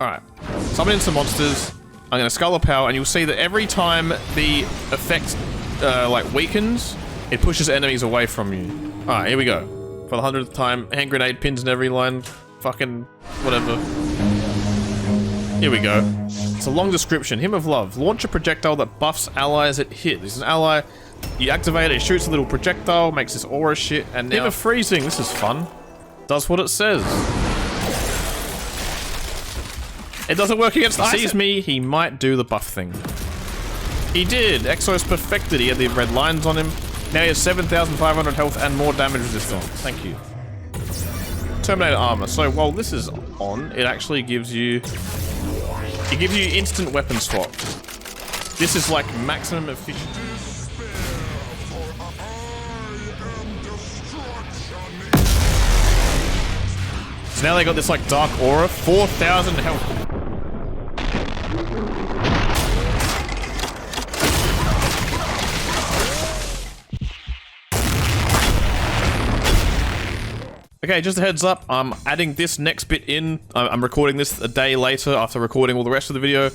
Alright, summon in some monsters. I'm going to Skull a Power, and you'll see that every time the effect like weakens, it pushes enemies away from you. Alright, here we go. For the 100th time, hand grenade pins in every line. Fucking whatever. Here we go. It's a long description. Hymn of Love. Launch a projectile that buffs allies it hit. This is an ally. You activate it, it shoots a little projectile, makes this aura shit, and now... Hymn of Freezing. This is fun. Does what it says. It doesn't work against ice. Sees me, he might do the buff thing. He did. Exos perfected. He had the red lines on him. Now he has 7,500 health and more damage resistance. Thank you. Terminator armor. So while this is on, it actually gives you... It gives you instant weapon swap. This is like maximum efficiency. So now they got this like dark aura, 4,000 health. Okay, just a heads up, I'm adding this next bit in. I'm recording this a day later after recording all the rest of the video.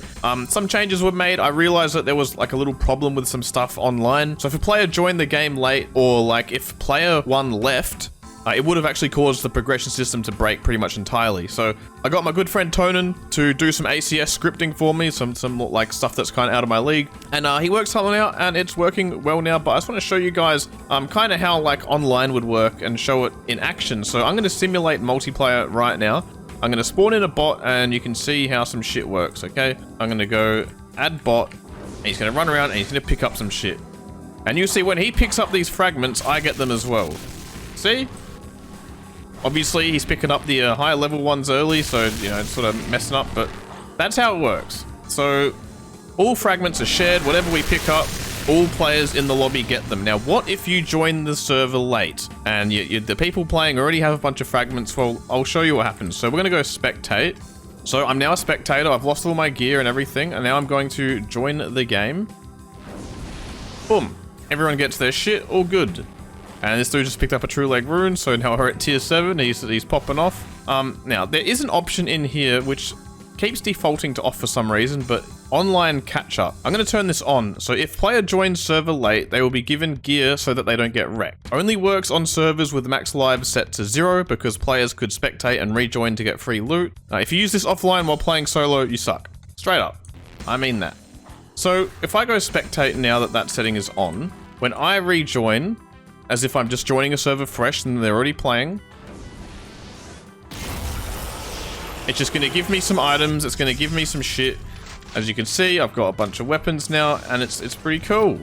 Some changes were made. I realized that there was like a little problem with some stuff online. So if a player joined the game late, or like if player 1 left, it would have actually caused the progression system to break pretty much entirely. So I got my good friend Tonen to do some ACS scripting for me, some like stuff that's kind of out of my league, and he worked something out and it's working well now. But I just want to show you guys kind of how like online would work and show it in action. So I'm going to simulate multiplayer right now. I'm going to spawn in a bot and you can see how some shit works. Okay, I'm going to go add bot and he's going to run around and he's going to pick up some shit, and you see when he picks up these fragments, I get them as well. See? Obviously, he's picking up the higher level ones early, so, you know, it's sort of messing up, but that's how it works. So, all fragments are shared. Whatever we pick up, all players in the lobby get them. Now, what if you join the server late, and the people playing already have a bunch of fragments? Well, I'll show you what happens. So, we're going to go spectate. So, I'm now a spectator. I've lost all my gear and everything, and now I'm going to join the game. Boom. Everyone gets their shit. All good. And this dude just picked up a True Leg Rune, so now we're at tier 7, he's popping off. Now, there is an option in here which keeps defaulting to off for some reason, but online catch-up. I'm going to turn this on, so if player joins server late, they will be given gear so that they don't get wrecked. Only works on servers with max lives set to 0, because players could spectate and rejoin to get free loot. If you use this offline while playing solo, you suck. Straight up. I mean that. So, if I go spectate now that that setting is on, when I rejoin, as if I'm just joining a server fresh and they're already playing, it's just going to give me some items, it's going to give me some shit. As you can see, I've got a bunch of weapons now, and it's pretty cool.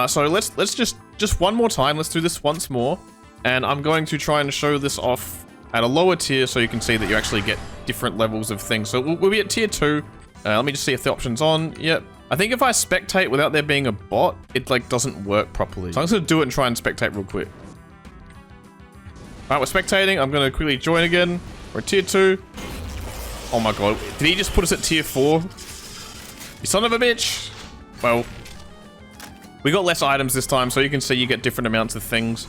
So let's just one more time, let's do this once more, and I'm going to try and show this off at a lower tier so you can see that you actually get different levels of things. So we'll be at tier 2. Let me just see if the option's on. Yep. I think if I spectate without there being a bot, it like doesn't work properly. So I'm just gonna do it and try and spectate real quick. Alright, we're spectating. I'm gonna quickly join again. We're at tier 2. Oh my god. Did he just put us at tier 4? You son of a bitch. Well, we got less items this time, so you can see you get different amounts of things.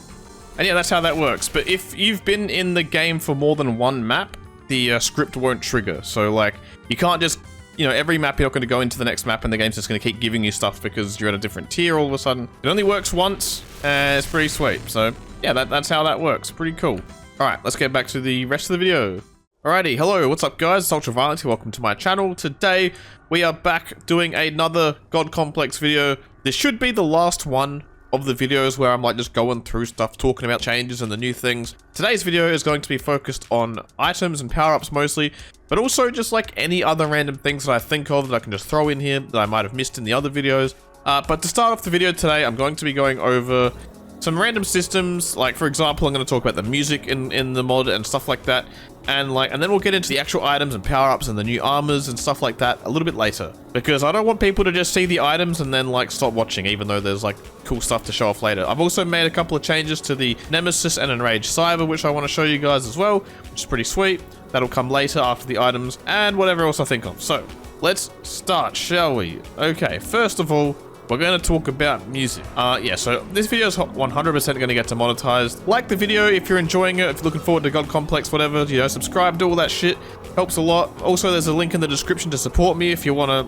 And yeah, that's how that works. But if you've been in the game for more than one map, the script won't trigger. So like, you can't just... You know, every map you're not going to go into the next map and the game's just going to keep giving you stuff because you're at a different tier all of a sudden. It only works once, and it's pretty sweet. So, yeah, that's how that works. Pretty cool. Alright, let's get back to the rest of the video. Alrighty, hello, what's up guys? It's Ultraviolent here, welcome to my channel. Today, we are back doing another God Complex video. This should be the last one of the videos where I'm like just going through stuff, talking about changes and the new things. Today's video is going to be focused on items and power-ups mostly, but also just like any other random things that I think of that I can just throw in here that I might have missed in the other videos. But to start off the video today, I'm going to be going over some random systems. Like for example, I'm going to talk about the music in the mod and stuff like that. And then we'll get into the actual items and power-ups and the new armors and stuff like that a little bit later. Because I don't want people to just see the items and then like stop watching, even though there's like cool stuff to show off later. I've also made a couple of changes to the Nemesis and Enraged Cyber, which I want to show you guys as well, which is pretty sweet. That'll come later after the items and whatever else I think of. So let's start, shall we? Okay, first of all, we're going to talk about music. Yeah, so this video is 100% going to get demonetized. Like the video if you're enjoying it, if you're looking forward to God Complex, whatever, you know, subscribe, do all that shit. Helps a lot. Also, there's a link in the description to support me if you wanna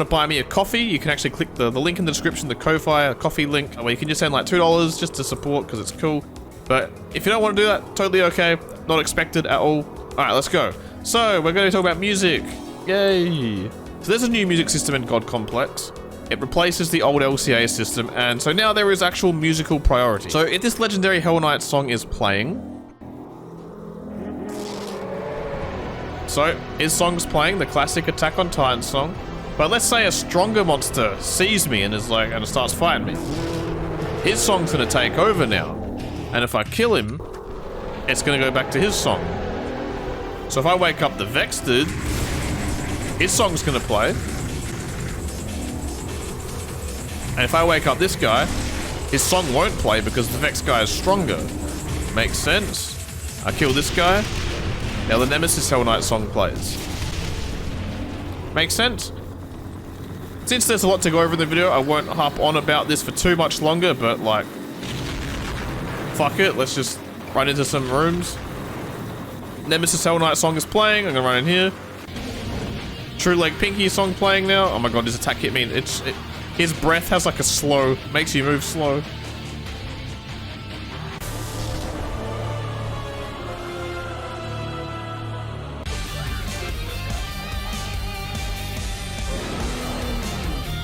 buy me a coffee. You can actually click the link in the description, the Ko-Fi coffee link, where you can just send like $2 just to support because it's cool. But if you don't want to do that, totally okay. Not expected at all. All right, let's go. So we're going to talk about music. Yay! So there's a new music system in God Complex. It replaces the old LCA system, and so now there is actual musical priority. So if this legendary Hell Knight song is playing, so his song's playing, the classic Attack on Titan song, but let's say a stronger monster sees me and is like, and starts fighting me. His song's gonna take over now, and if I kill him, it's gonna go back to his song. So if I wake up the Vexed, his song's gonna play. And if I wake up this guy, his song won't play because the Vex guy is stronger. Makes sense. I kill this guy. Now the Nemesis Hell Knight song plays. Makes sense. Since there's a lot to go over in the video, I won't harp on about this for too much longer, but like, fuck it, let's just run into some rooms. Nemesis Hell Knight song is playing, I'm gonna run in here. True Leg Pinky song playing now. Oh my god, his attack hit me. His breath has like a slow, makes you move slow.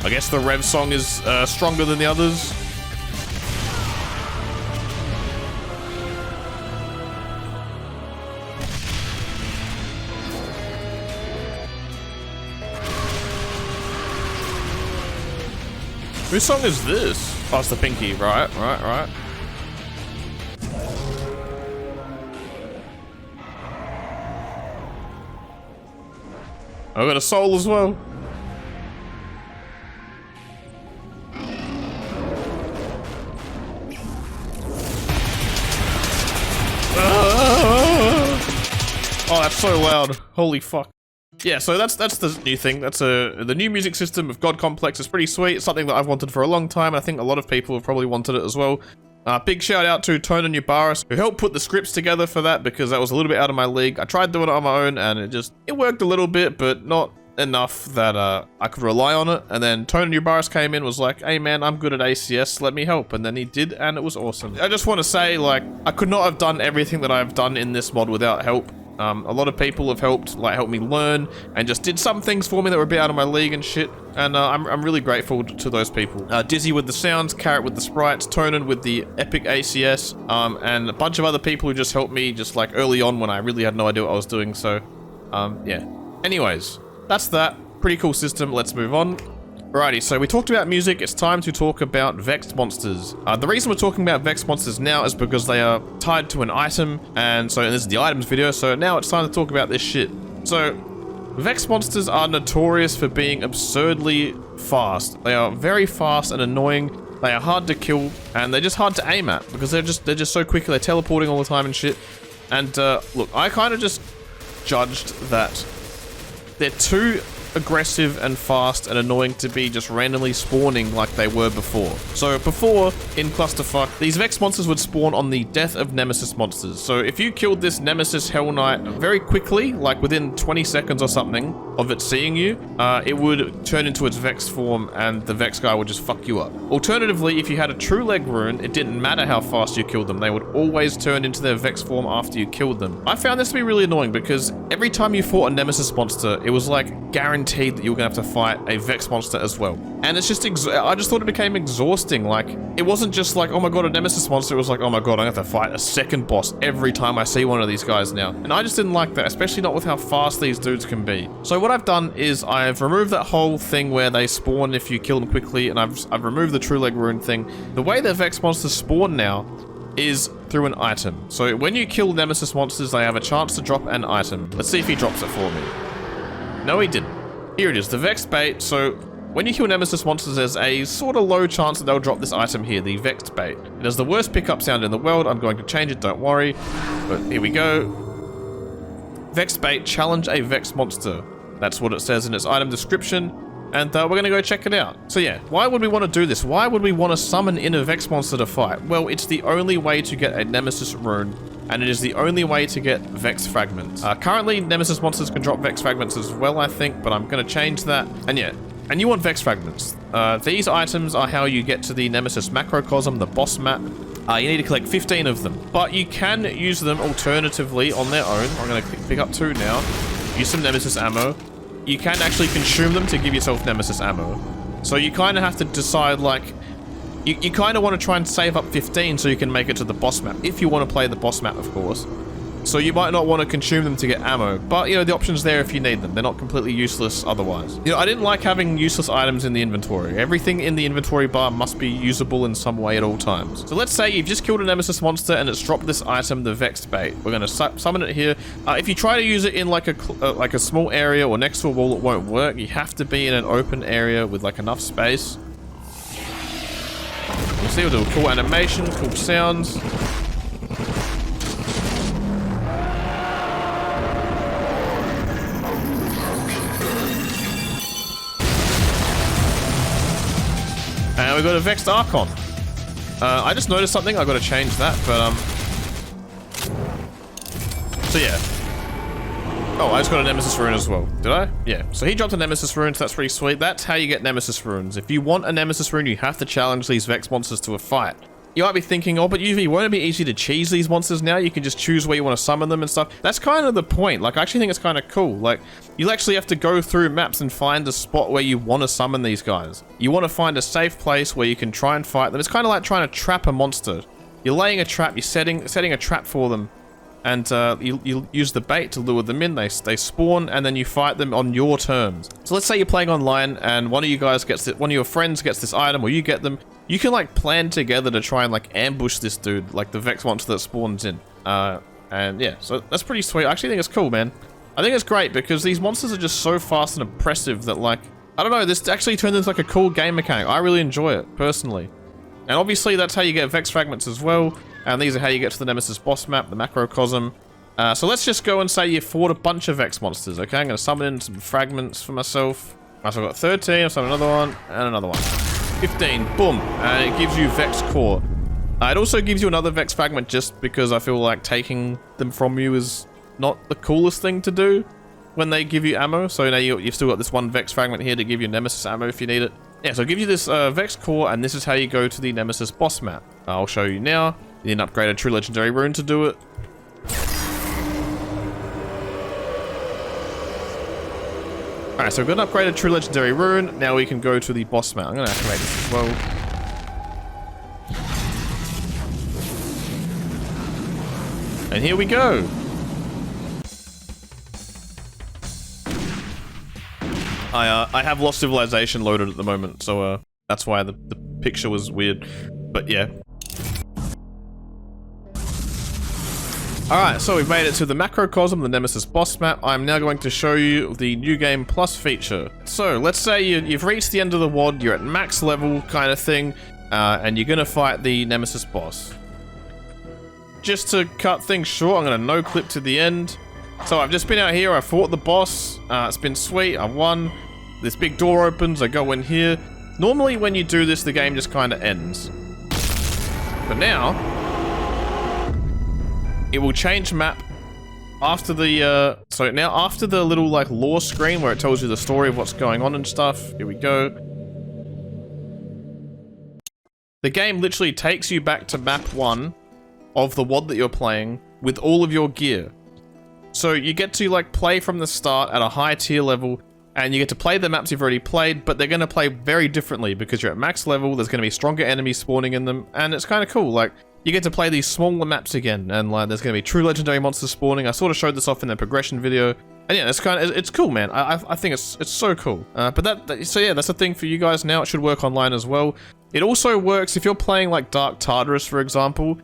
I guess the Rev song is stronger than the others. Whose song is this? Oh, it's the Pinky, right. I got a soul as well. Oh, that's so loud. Holy fuck. Yeah, so that's the new thing. That's the new music system of God Complex is pretty sweet. It's something that I've wanted for a long time. I think a lot of people have probably wanted it as well. Big shout out to NewGamePlus who helped put the scripts together for that because that was a little bit out of my league. I tried doing it on my own and it worked a little bit, but not enough that I could rely on it. And then NewGamePlus came in, was like, hey man, I'm good at ACS, let me help. And then he did, and it was awesome. I just want to say, like, I could not have done everything that I've done in this mod without help. A lot of people have helped me learn and just did some things for me that were a bit out of my league and shit. And I'm really grateful to those people. Dizzy with the sounds, Carrot with the sprites, Tonen with the epic ACS, and a bunch of other people who just helped me just like early on when I really had no idea what I was doing. So, yeah. Anyways, that's that. Pretty cool system. Let's move on. Alrighty, so we talked about music, it's time to talk about Vexed monsters. The reason we're talking about Vexed monsters now is because they are tied to an item, and this is the items video, so now it's time to talk about this shit. So, Vexed monsters are notorious for being absurdly fast. They are very fast and annoying, they are hard to kill, and they're just hard to aim at, because they're just so quick, they're teleporting all the time and shit. And, look, I kind of just judged that they're too aggressive and fast and annoying to be just randomly spawning like they were before. So before, in Clusterfuck, these Vex monsters would spawn on the death of Nemesis monsters. So if you killed this Nemesis Hell Knight very quickly, like within 20 seconds or something of it seeing you, it would turn into its Vex form and the Vex guy would just fuck you up. Alternatively, if you had a True Leg Rune, it didn't matter how fast you killed them, they would always turn into their Vex form after you killed them. I found this to be really annoying because every time you fought a Nemesis monster, it was like guaranteed that you were gonna have to fight a Vex monster as well. And it's just, I just thought it became exhausting. Like, it wasn't just like, oh my god, a Nemesis monster. It was like, oh my god, I'm gonna have to fight a second boss every time I see one of these guys now. And I just didn't like that, especially not with how fast these dudes can be. So what I've done is I've removed that whole thing where they spawn if you kill them quickly, and I've removed the True Leg Rune thing. The way the Vex monsters spawn now is through an item. So when you kill Nemesis monsters, they have a chance to drop an item. Let's see if he drops it for me. No, he didn't. Here it is, the Vex Bait. So when you kill Nemesis monsters, there's a sort of low chance that they'll drop this item here, the Vex Bait. It has the worst pickup sound in the world. I'm going to change it, don't worry. But here we go. Vex Bait, challenge a Vex monster. That's what it says in its item description. And we're going to go check it out. So yeah, why would we want to do this? Why would we want to summon in a Vex monster to fight? Well, it's the only way to get a Nemesis rune and it is the only way to get Vex Fragments. Currently, Nemesis monsters can drop Vex Fragments as well, I think, but I'm going to change that. And yeah, and you want Vex Fragments. These items are how you get to the Nemesis Macrocosm, the boss map. You need to collect 15 of them, but you can use them alternatively on their own. I'm going to pick up 2 now. Use some Nemesis ammo. You can actually consume them to give yourself Nemesis ammo. So you kind of have to decide, like, you kind of want to try and save up 15 so you can make it to the boss map. If you want to play the boss map, of course. So you might not want to consume them to get ammo, but, you know, the option's there if you need them. They're not completely useless otherwise. You know, I didn't like having useless items in the inventory. Everything in the inventory bar must be usable in some way at all times. So let's say you've just killed a Nemesis monster and it's dropped this item, the Vexed Bait. We're going to summon it here. If you try to use it in like a small area or next to a wall, it won't work. You have to be in an open area with like enough space. We'll see, we'll do a cool animation, cool sounds. And we got a Vexed Archon. I just noticed something. I got to change that, but so yeah. Oh, I just got a Nemesis Rune as well. Did I? Yeah. So he dropped a Nemesis Rune, so that's pretty sweet. That's how you get Nemesis Runes. If you want a Nemesis Rune, you have to challenge these Vex monsters to a fight. You might be thinking, oh, but UV, won't it be easy to cheese these monsters now? You can just choose where you want to summon them and stuff. That's kind of the point. Like, I actually think it's kind of cool. Like, you'll actually have to go through maps and find a spot where you want to summon these guys. You want to find a safe place where you can try and fight them. It's kind of like trying to trap a monster. You're laying a trap, you're setting a trap for them, and you use the bait to lure them in. They spawn, and then you fight them on your terms. So let's say you're playing online, and one of your friends gets this item, or you get them. You can like plan together to try and like ambush this dude, like the Vex monster that spawns in. And yeah, so that's pretty sweet. I actually think it's cool, man. I think it's great because these monsters are just so fast and impressive that, like, I don't know, this actually turned into like a cool game mechanic. I really enjoy it personally. And obviously that's how you get Vex Fragments as well. And these are how you get to the Nemesis boss map, the Macrocosm. So let's just go and say you fought a bunch of Vex monsters, okay? I'm going to summon in some Fragments for myself. So I've got 13, I've summoned another one, and another one. 15, boom, and it gives you Vex Core. It also gives you another Vex Fragment just because I feel like taking them from you is not the coolest thing to do when they give you ammo. So now you've still got this one Vex Fragment here to give you Nemesis ammo if you need it. Yeah, so it gives you this Vex Core, and this is how you go to the Nemesis boss map. I'll show you now. You need an upgraded True Legendary Rune to do it. Alright, so we've got an upgraded True Legendary Rune. Now we can go to the boss map. I'm going to activate this as well. And here we go. I have Lost Civilization loaded at the moment, so that's why the picture was weird. But yeah. Alright, so we've made it to the Macrocosm, the Nemesis boss map. I'm now going to show you the New Game Plus feature. So, let's say you've reached the end of the WOD, you're at max level kind of thing, and you're gonna fight the Nemesis boss. Just to cut things short, I'm gonna no-clip to the end. So I've just been out here, I fought the boss, it's been sweet, I won. This big door opens, I go in here. Normally when you do this, the game just kind of ends. But now, it will change map after the, so now after the little like lore screen where it tells you the story of what's going on and stuff, here we go. The game literally takes you back to map 1 of the WOD that you're playing with all of your gear. So you get to like play from the start at a high tier level, and you get to play the maps you've already played, but they're going to play very differently because you're at max level, there's going to be stronger enemies spawning in them, and it's kind of cool. Like, you get to play these smaller maps again, and like there's going to be true legendary monsters spawning. I sort of showed this off in the progression video, and yeah, it's cool, man. I think it's so cool. So yeah, that's the thing for you guys now. It should work online as well. It also works if you're playing like Dark Tartarus, for example.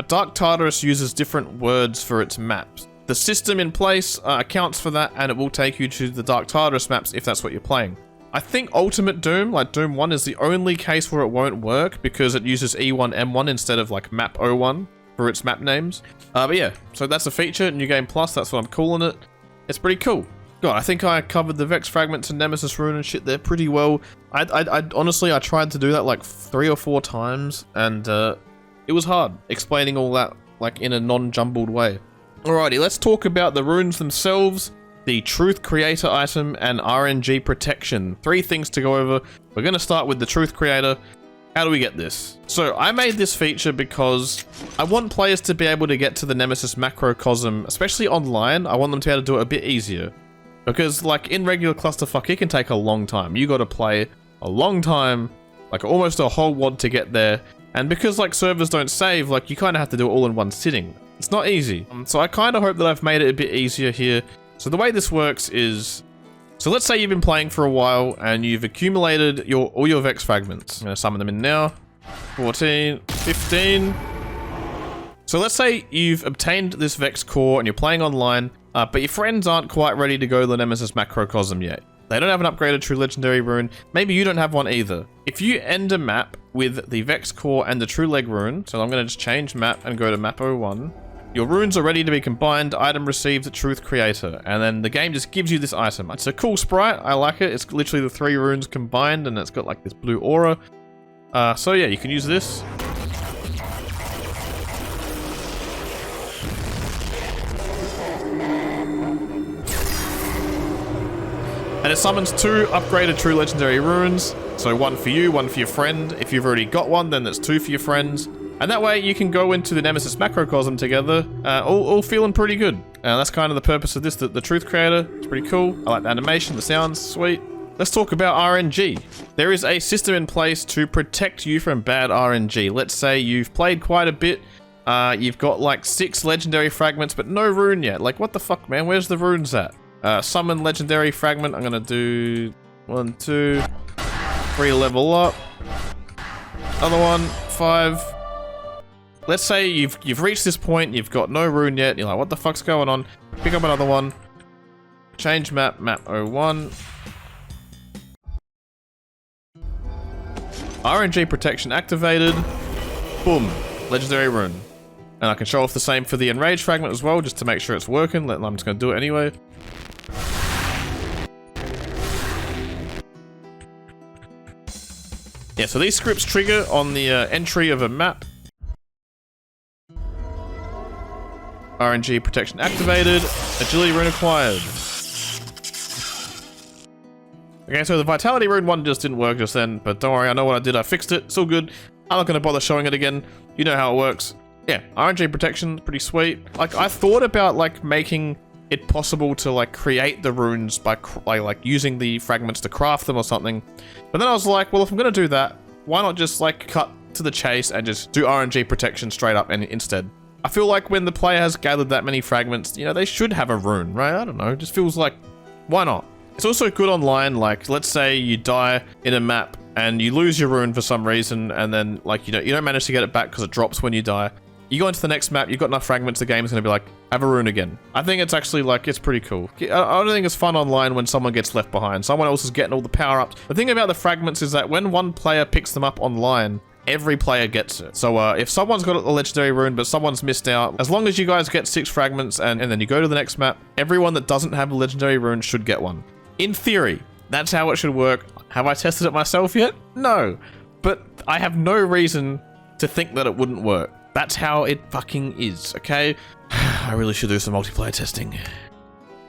Dark Tartarus uses different words for its maps. The system in place accounts for that, and it will take you to the Dark Tartarus maps if that's what you're playing. I think Ultimate Doom, like Doom 1, is the only case where it won't work because it uses E1, M1 instead of like Map 01 for its map names. But yeah, so that's a feature, New Game Plus, that's what I'm calling it. It's pretty cool. God, I think I covered the Vex Fragments and Nemesis Rune and shit there pretty well. I honestly, I tried to do that like 3 or 4 times, and it was hard explaining all that like in a non-jumbled way. Alrighty, let's talk about the runes themselves, the Truth Creator item, and RNG Protection. 3 things to go over. We're going to start with the Truth Creator. How do we get this? So I made this feature because I want players to be able to get to the Nemesis macrocosm, especially online. I want them to be able to do it a bit easier. Because like in regular clusterfuck, it can take a long time. You got to play a long time, like almost a whole WOD to get there. And because like servers don't save, like you kind of have to do it all in one sitting. It's not easy. So I kind of hope that I've made it a bit easier here. So the way this works is, so let's say you've been playing for a while and you've accumulated all your Vex fragments. I'm going to summon them in now. 14, 15. So let's say you've obtained this Vex core and you're playing online, but your friends aren't quite ready to go to the Nemesis macrocosm yet. They don't have an upgraded True Legendary Rune. Maybe you don't have one either. If you end a map with the Vex core and the True Leg Rune, so I'm going to just change map and go to map 01. Your runes are ready to be combined. Item received, Truth Creator. And then the game just gives you this item. It's a cool sprite. I like it. It's literally the 3 runes combined and it's got like this blue aura. So yeah, you can use this. And it summons 2 upgraded True Legendary Runes. So 1 for you, 1 for your friend. If you've already got one, then that's 2 for your friends. And that way you can go into the Nemesis macrocosm together, all feeling pretty good. That's kind of the purpose of this, the Truth Creator. It's pretty cool. I like the animation, the sounds, sweet. Let's talk about RNG. There is a system in place to protect you from bad RNG. Let's say you've played quite a bit. You've got like 6 legendary fragments, but no rune yet. Like, what the fuck, man? Where's the runes at? Summon legendary fragment. I'm gonna do 1, 2, 3 level up. Another one, 5. Let's say you've reached this point, you've got no rune yet, you're like, what the fuck's going on? Pick up another one. Change map, map 01. RNG Protection activated. Boom. Legendary rune. And I can show off the same for the Enraged fragment as well, just to make sure it's working. I'm just going to do it anyway. Yeah, so these scripts trigger on the entry of a map. RNG Protection activated. Agility rune acquired. Okay, so the Vitality rune one just didn't work just then, but don't worry, I know what I did. I fixed it. It's all good. I'm not going to bother showing it again. You know how it works. Yeah, RNG Protection, pretty sweet. Like, I thought about, like, making it possible to, like, create the runes by like, using the fragments to craft them or something. But then I was like, well, if I'm going to do that, why not just, like, cut to the chase and just do RNG Protection straight up and instead? I feel like when the player has gathered that many fragments, you know, they should have a rune, right? I don't know, it just feels like, why not? It's also good online, like, let's say you die in a map and you lose your rune for some reason, and then, like, you don't manage to get it back because it drops when you die. You go into the next map, you've got enough fragments, the game's gonna be like, have a rune again. I think it's actually, like, it's pretty cool. I don't think it's fun online when someone gets left behind. Someone else is getting all the power-ups. The thing about the fragments is that when one player picks them up online, every player gets it. So if someone's got a legendary rune, but someone's missed out, as long as you guys get 6 fragments and then you go to the next map, everyone that doesn't have a legendary rune should get one. In theory, that's how it should work. Have I tested it myself yet? No. But I have no reason to think that it wouldn't work. That's how it fucking is, okay? I really should do some multiplayer testing.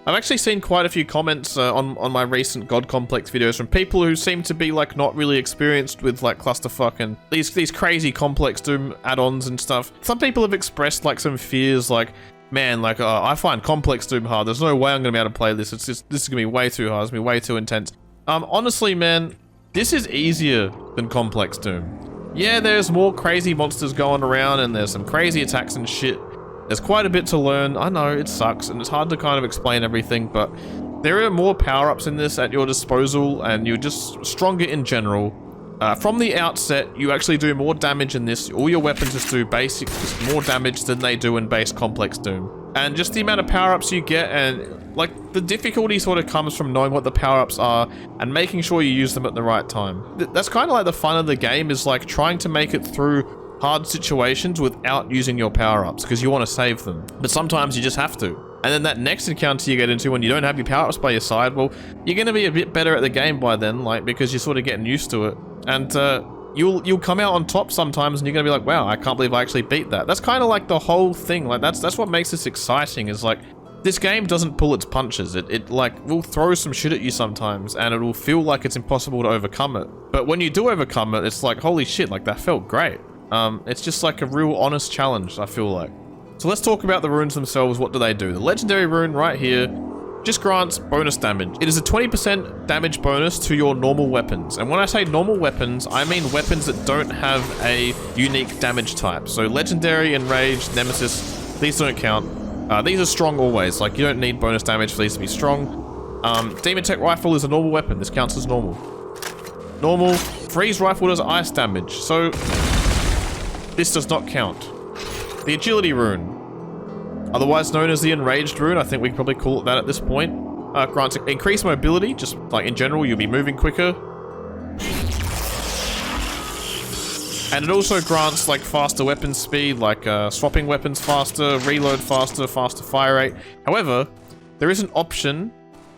I've actually seen quite a few comments on my recent God Complex videos from people who seem to be, like, not really experienced with, like, clusterfuck and these crazy Complex Doom add-ons and stuff. Some people have expressed, like, some fears, like, man, like, I find Complex Doom hard. There's no way I'm gonna be able to play this. This is gonna be way too hard. It's gonna be way too intense. Honestly, man, this is easier than Complex Doom. Yeah, there's more crazy monsters going around and there's some crazy attacks and shit. There's quite a bit to learn. I know, it sucks, and it's hard to kind of explain everything, but there are more power-ups in this at your disposal, and you're just stronger in general. From the outset, you actually do more damage in this. All your weapons just do just more damage than they do in base Complex Doom. And just the amount of power-ups you get, and like the difficulty sort of comes from knowing what the power-ups are and making sure you use them at the right time. That's kind of like the fun of the game, is like trying to make it through hard situations without using your power-ups, because you want to save them. But sometimes you just have to. And then that next encounter you get into when you don't have your power-ups by your side, well, you're going to be a bit better at the game by then, like, because you're sort of getting used to it. And you'll come out on top sometimes and you're gonna be like, wow, I can't believe I actually beat that. That's kind of like the whole thing. Like that's what makes this exciting, is like, this game doesn't pull its punches. It like will throw some shit at you sometimes and it will feel like it's impossible to overcome it. But when you do overcome it, it's like, holy shit, like that felt great. It's just like a real honest challenge, I feel like. So let's talk about the runes themselves. What do they do? The legendary rune right here just grants bonus damage. It is a 20% damage bonus to your normal weapons. And when I say normal weapons, I mean weapons that don't have a unique damage type. So legendary, enraged, nemesis, these don't count. These are strong always. Like, you don't need bonus damage for these to be strong. Demon Tech Rifle is a normal weapon. This counts as normal. Normal. Freeze Rifle does ice damage. So this does not count. The Agility Rune, otherwise known as the Enraged Rune, I think we can probably call it that at this point, grants increased mobility. Just like in general, you'll be moving quicker. And it also grants like faster weapon speed, like swapping weapons faster, reload faster, faster fire rate. However, there is an option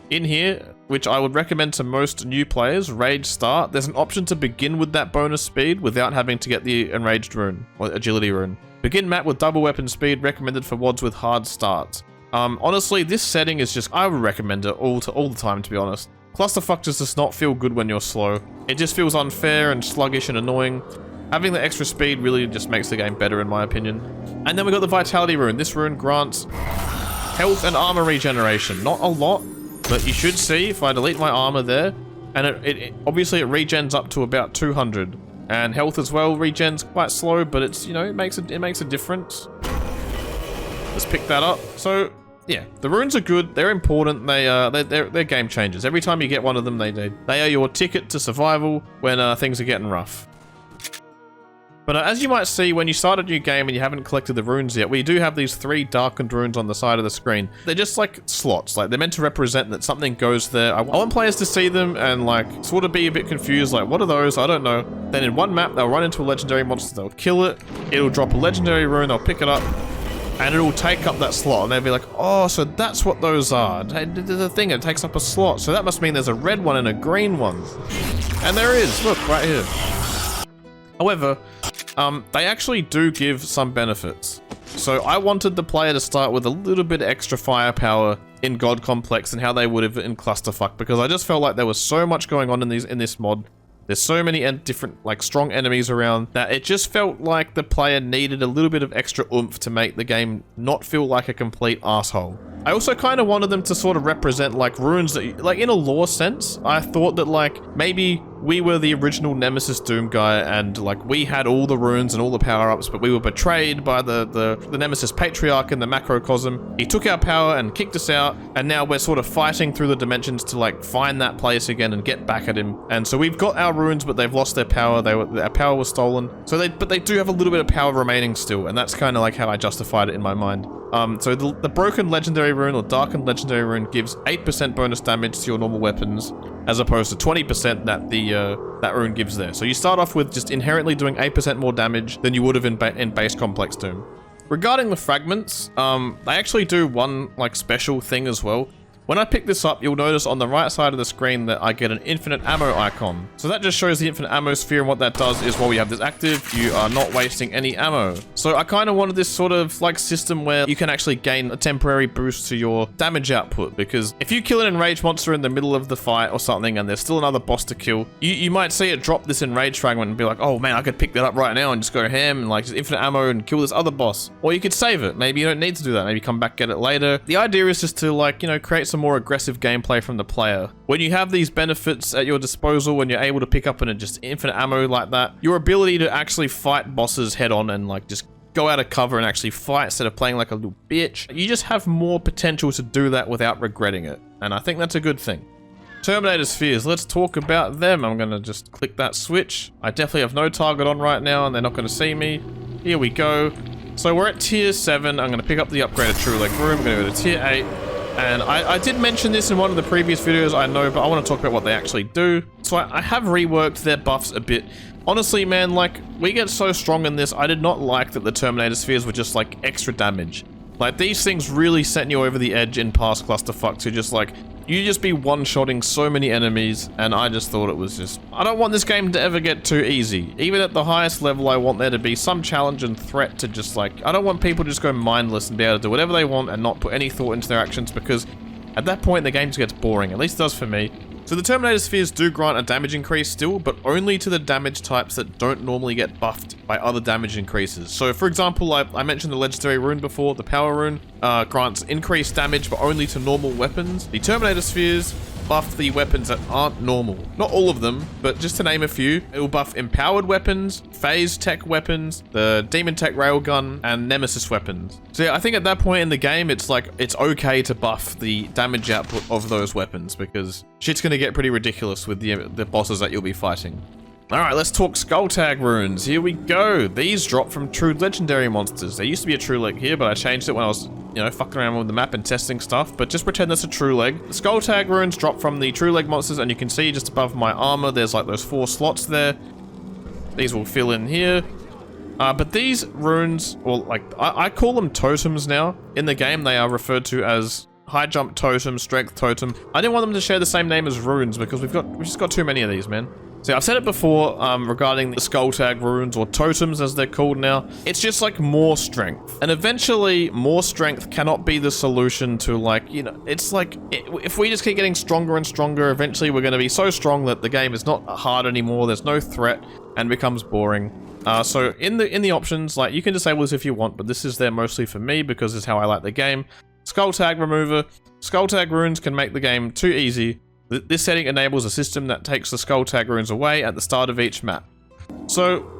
in here which I would recommend to most new players. Rage Start. There's an option to begin with that bonus speed without having to get the Enraged Rune or Agility Rune. Begin map with double weapon speed, recommended for WODs with hard starts. Honestly, this setting is just, I would recommend it all the time, to be honest. Clusterfuck just does not feel good when you're slow. It just feels unfair and sluggish and annoying. Having the extra speed really just makes the game better, in my opinion. And then we got the Vitality Rune. This rune grants health and armor regeneration. Not a lot, but you should see if I delete my armor there, and it obviously it regens up to about 200. And health as well regens quite slow, but it's, you know, it makes a difference. Let's pick that up. So yeah, the runes are good. They're important. They're game changers. Every time you get one of them, they are your ticket to survival when things are getting rough. But as you might see, when you start a new game and you haven't collected the runes yet, we do have these 3 darkened runes on the side of the screen. They're just like slots, like they're meant to represent that something goes there. I want players to see them and like sort of be a bit confused, like what are those? I don't know. Then in one map, they'll run into a legendary monster, they'll kill it, it'll drop a legendary rune, they'll pick it up, and it'll take up that slot, and they'll be like, oh, so that's what those are. The thing, it takes up a slot, so that must mean there's a red one and a green one. And there is, look, right here. However, they actually do give some benefits. So I wanted the player to start with a little bit extra firepower in God Complex and how they would have in Clusterfuck, because I just felt like there was so much going on in this mod. There's so many different, like, strong enemies around that it just felt like the player needed a little bit of extra oomph to make the game not feel like a complete asshole. I also kind of wanted them to sort of represent, like, runes that, like, in a lore sense, I thought that, like, maybe we were the original Nemesis Doom guy and, like, we had all the runes and all the power-ups, but we were betrayed by the Nemesis Patriarch in the macrocosm. He took our power and kicked us out, and now we're sort of fighting through the dimensions to, like, find that place again and get back at him. And so we've got our runes, but they've lost their power. Their power was stolen. So but they do have a little bit of power remaining still, and that's kind of like how I justified it in my mind. So the broken legendary rune or darkened legendary rune gives 8% bonus damage to your normal weapons, as opposed to 20% that that rune gives there. So you start off with just inherently doing 8% more damage than you would have in base Complex Doom. Regarding the fragments, they actually do one like special thing as well. When I pick this up, you'll notice on the right side of the screen that I get an infinite ammo icon. So that just shows the infinite ammo sphere, and what that does is while we have this active, you are not wasting any ammo. So I kind of wanted this sort of like system where you can actually gain a temporary boost to your damage output, because if you kill an enraged monster in the middle of the fight or something and there's still another boss to kill, you might see it drop this enraged fragment and be like, oh man, I could pick that up right now and just go ham and like just infinite ammo and kill this other boss. Or you could save it. Maybe you don't need to do that. Maybe come back, get it later. The idea is just to, like, you know, create some more aggressive gameplay from the player. When you have these benefits at your disposal, when you're able to pick up an just infinite ammo like that, your ability to actually fight bosses head on and like just go out of cover and actually fight instead of playing like a little bitch, you just have more potential to do that without regretting it. And I think that's a good thing. Terminator spheres, let's talk about them. I'm gonna just click that switch. I definitely have no target on right now and they're not gonna see me. Here we go. So we're at tier 7. I'm gonna pick up the upgraded True Leg Room. I'm gonna go to tier 8. And I did mention this in one of the previous videos, I know, but I want to talk about what they actually do. So I have reworked their buffs a bit. Honestly, man, like, we get so strong in this, I did not like that the Terminator spheres were just, like, extra damage. Like, these things really set you over the edge in past Clusterfuck to just, like, you just be one-shotting so many enemies, and I just thought it was just... I don't want this game to ever get too easy. Even at the highest level, I want there to be some challenge and threat to just like... I don't want people to just go mindless and be able to do whatever they want and not put any thought into their actions, because at that point, the game just gets boring. At least it does for me. So the Terminator spheres do grant a damage increase still, but only to the damage types that don't normally get buffed by other damage increases. So for example, I mentioned the legendary rune before, the POWAARR rune grants increased damage, but only to normal weapons. The Terminator spheres buff the weapons that aren't normal. Not all of them, but just to name a few, it will buff empowered weapons, phase tech weapons, the demon tech railgun, and Nemesis weapons. So yeah, I think at that point in the game, it's like, it's okay to buff the damage output of those weapons, because shit's gonna get pretty ridiculous with the bosses that you'll be fighting. Alright, let's talk Skulltag runes. Here we go. These drop from true legendary monsters. There used to be a true leg here, but I changed it when I was, you know, fucking around with the map and testing stuff. But just pretend that's a true leg. The Skulltag runes drop from the true leg monsters, and you can see just above my armor, there's like those 4 slots there. These will fill in here. But these runes, well, like, I call them totems now. In the game, they are referred to as high jump totem, strength totem. I didn't want them to share the same name as runes, because we've just got too many of these, man. So I've said it before regarding the Skulltag runes, or totems as they're called now. It's just like more strength. And eventually, more strength cannot be the solution to, like, you know, it's like, if we just keep getting stronger and stronger, eventually we're going to be so strong that the game is not hard anymore, there's no threat, and becomes boring. So in the options, like, you can disable this if you want, but this is there mostly for me because it's how I like the game. Skulltag remover. Skulltag runes can make the game too easy. This setting enables a system that takes the Skulltag runes away at the start of each map. So,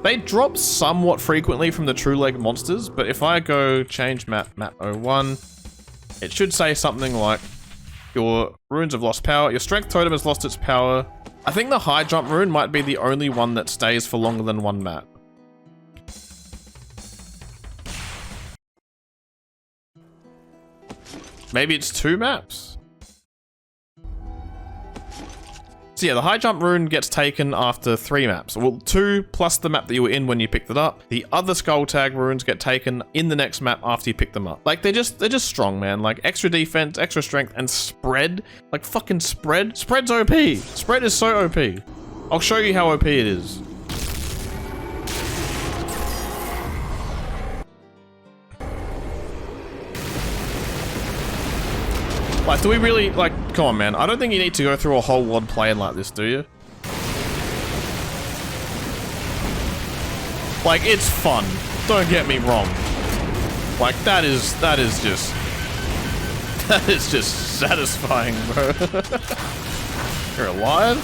they drop somewhat frequently from the true leg monsters, but if I go change map 01, it should say something like, your runes have lost power, your strength totem has lost its power. I think the high jump rune might be the only one that stays for longer than one map. Maybe it's 2 maps? So yeah, the high jump rune gets taken after 3 maps. Well, 2 plus the map that you were in when you picked it up. The other Skulltag runes get taken in the next map after you pick them up. Like, they're just strong, man. Like, extra defense, extra strength, and spread. Like, fucking spread. Spread's OP. Spread is so OP. I'll show you how OP it is. Like, do we really, like, come on, man. I don't think you need to go through a whole WOD playing like this, do you? Like, it's fun. Don't get me wrong. Like, that is just satisfying, bro. You're alive?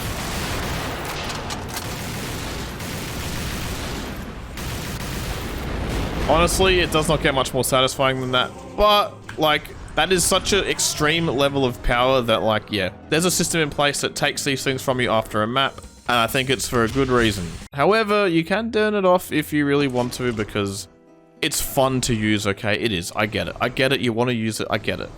Honestly, it does not get much more satisfying than that. But, like, that is such an extreme level of power that, like, yeah, there's a system in place that takes these things from you after a map, and I think it's for a good reason. However, you can turn it off if you really want to, because it's fun to use, okay? It is. I get it. I get it. You want to use it. I get it.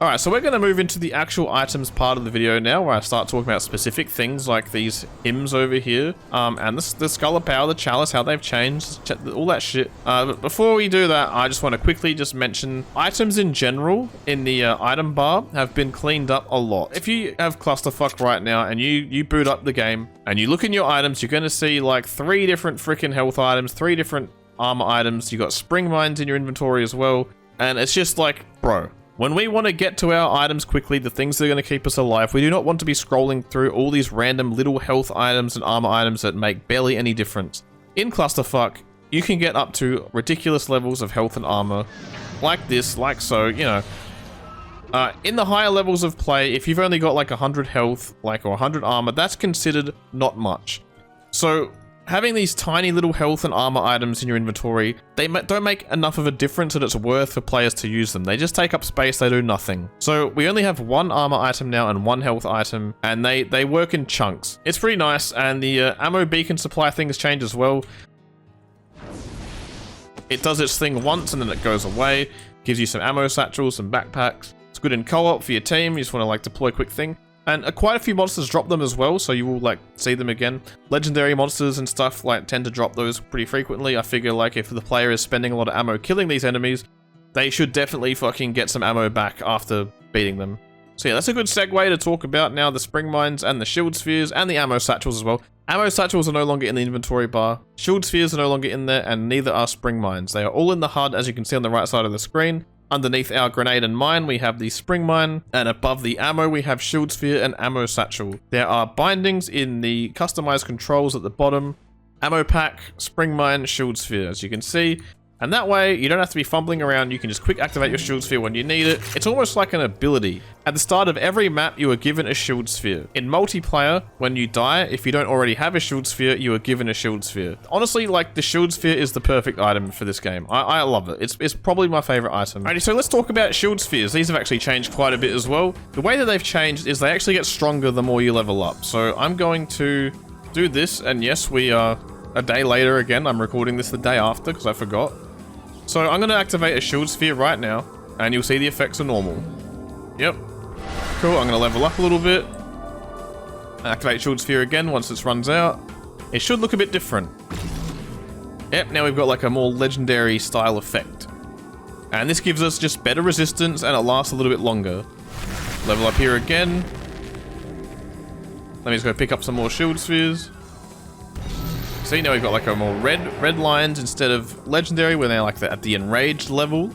Alright, so we're going to move into the actual items part of the video now, where I start talking about specific things like these hymns over here, and the Skull of Power, the Chalice, how they've changed, all that shit. But before we do that, I just want to quickly just mention items in general in the item bar have been cleaned up a lot. If you have clusterfuck right now and you boot up the game and you look in your items, you're going to see like 3 different freaking health items, 3 different armor items. You got spring mines in your inventory as well, and it's just like, bro. When we want to get to our items quickly, the things that are going to keep us alive, we do not want to be scrolling through all these random little health items and armor items that make barely any difference. In Clusterfuck, you can get up to ridiculous levels of health and armor, like this, like so, you know. In the higher levels of play, if you've only got like 100 health, like, or 100 armor, that's considered not much. So, having these tiny little health and armor items in your inventory, they don't make enough of a difference that it's worth for players to use them. They just take up space, they do nothing. So we only have 1 armor item now and 1 health item, and they work in chunks. It's pretty nice, and the ammo beacon supply things change as well. It does its thing once and then it goes away. Gives you some ammo satchels, some backpacks. It's good in co-op for your team, you just want to like deploy a quick thing. And quite a few monsters drop them as well, so you will like see them again. Legendary monsters and stuff like tend to drop those pretty frequently. I figure like if the player is spending a lot of ammo killing these enemies, they should definitely fucking get some ammo back after beating them. So yeah, that's a good segue to talk about now the spring mines and the shield spheres and the ammo satchels as well. Ammo satchels are no longer in the inventory bar, shield spheres are no longer in there, and neither are spring mines. They are all in the HUD, as you can see on the right side of the screen. Underneath our grenade and mine, we have the spring mine, and above the ammo, we have shield sphere and ammo satchel. There are bindings in the customized controls at the bottom. Ammo pack, spring mine, shield sphere, as you can see. And that way, you don't have to be fumbling around, you can just quick activate your shield sphere when you need it. It's almost like an ability. At the start of every map, you are given a shield sphere. In multiplayer, when you die, if you don't already have a shield sphere, you are given a shield sphere. Honestly, like, the shield sphere is the perfect item for this game. I love it. It's probably my favorite item. Alrighty, so let's talk about shield spheres. These have actually changed quite a bit as well. The way that they've changed is they actually get stronger the more you level up. So I'm going to do this, and yes, we are a day later again. I'm recording this the day after because I forgot. So I'm going to activate a shield sphere right now, and you'll see the effects are normal. Yep. Cool, I'm going to level up a little bit. Activate shield sphere again once this runs out. It should look a bit different. Yep, now we've got like a more legendary style effect. And this gives us just better resistance, and it lasts a little bit longer. Level up here again. Let me just go pick up some more shield spheres. See, now we've got like a more red lines instead of legendary, where they're like at the enraged level.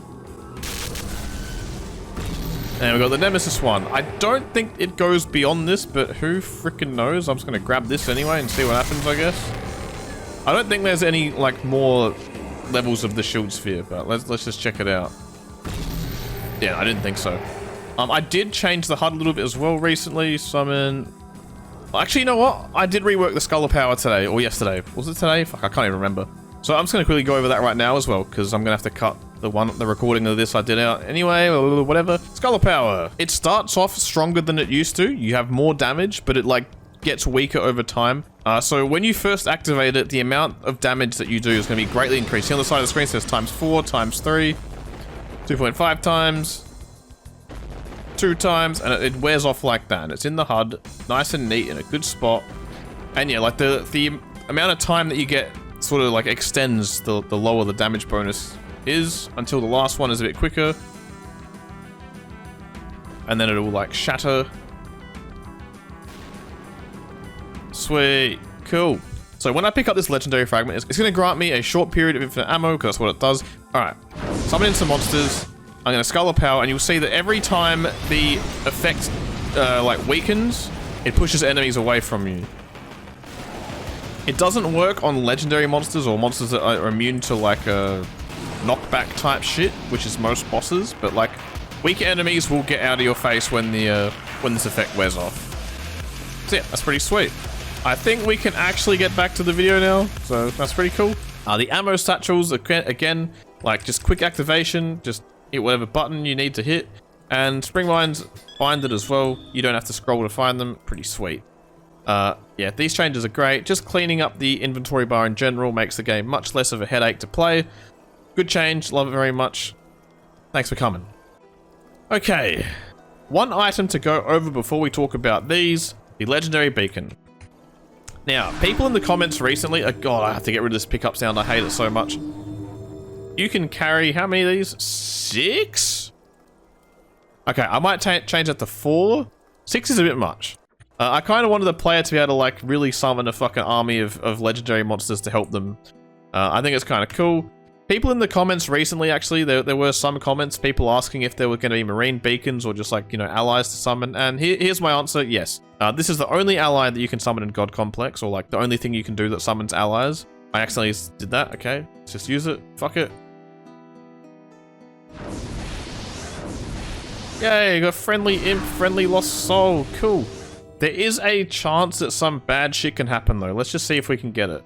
And we've got the Nemesis one. I don't think it goes beyond this, but who freaking knows? I'm just gonna grab this anyway and see what happens, I guess. I don't think there's any like more levels of the shield sphere, but let's just check it out. Yeah, I didn't think so. I did change the HUD a little bit as well recently. Summon. Actually, you know what? I did rework the Skull of Power today, or yesterday. Was it today? Fuck, I can't even remember. So I'm just going to quickly go over that right now as well, because I'm going to have to cut the recording of this I did out anyway, or whatever. Skull of Power. It starts off stronger than it used to. You have more damage, but it like gets weaker over time. So when you first activate it, the amount of damage that you do is going to be greatly increased. See on the side of the screen it says ×4, ×3, 2.5 times. 2 times, and it wears off like that, and it's in the HUD, nice and neat in a good spot. And yeah, like the amount of time that you get sort of like extends the lower the damage bonus is, until the last one is a bit quicker, and then it will like shatter. Sweet, cool. So when I pick up this legendary fragment, it's going to grant me a short period of infinite ammo, because that's what it does. All right, summon in some monsters. I'm going to Skull of Power, and you'll see that every time the effect like weakens, it pushes enemies away from you. It doesn't work on legendary monsters or monsters that are immune to like knockback type shit, which is most bosses, but like weaker enemies will get out of your face when this effect wears off. So yeah, that's pretty sweet. I think we can actually get back to the video now, so that's pretty cool. The ammo satchels, again, like just quick activation, just hit whatever button you need to hit, and spring mines bind it as well. You don't have to scroll to find them. Pretty sweet. Yeah, these changes are great. Just cleaning up the inventory bar in general makes the game much less of a headache to play. Good change, love it very much. Thanks for coming. Okay, one item to go over before we talk about these, the legendary beacon. Now, people in the comments recently, God, I have to get rid of this pickup sound, I hate it so much. You can carry, how many of these? 6? Okay, I might change that to 4. 6 is a bit much. I kind of wanted the player to be able to like really summon a fucking army of legendary monsters to help them. I think it's kind of cool. People in the comments recently, actually, there were some comments, people asking if there were going to be marine beacons or just like, you know, allies to summon. And here's my answer, yes. This is the only ally that you can summon in God Complex, or like the only thing you can do that summons allies. I accidentally did that, okay. Let's just use it, fuck it. Yay, got friendly imp, friendly lost soul, cool. There is a chance that some bad shit can happen though. Let's just see if we can get it.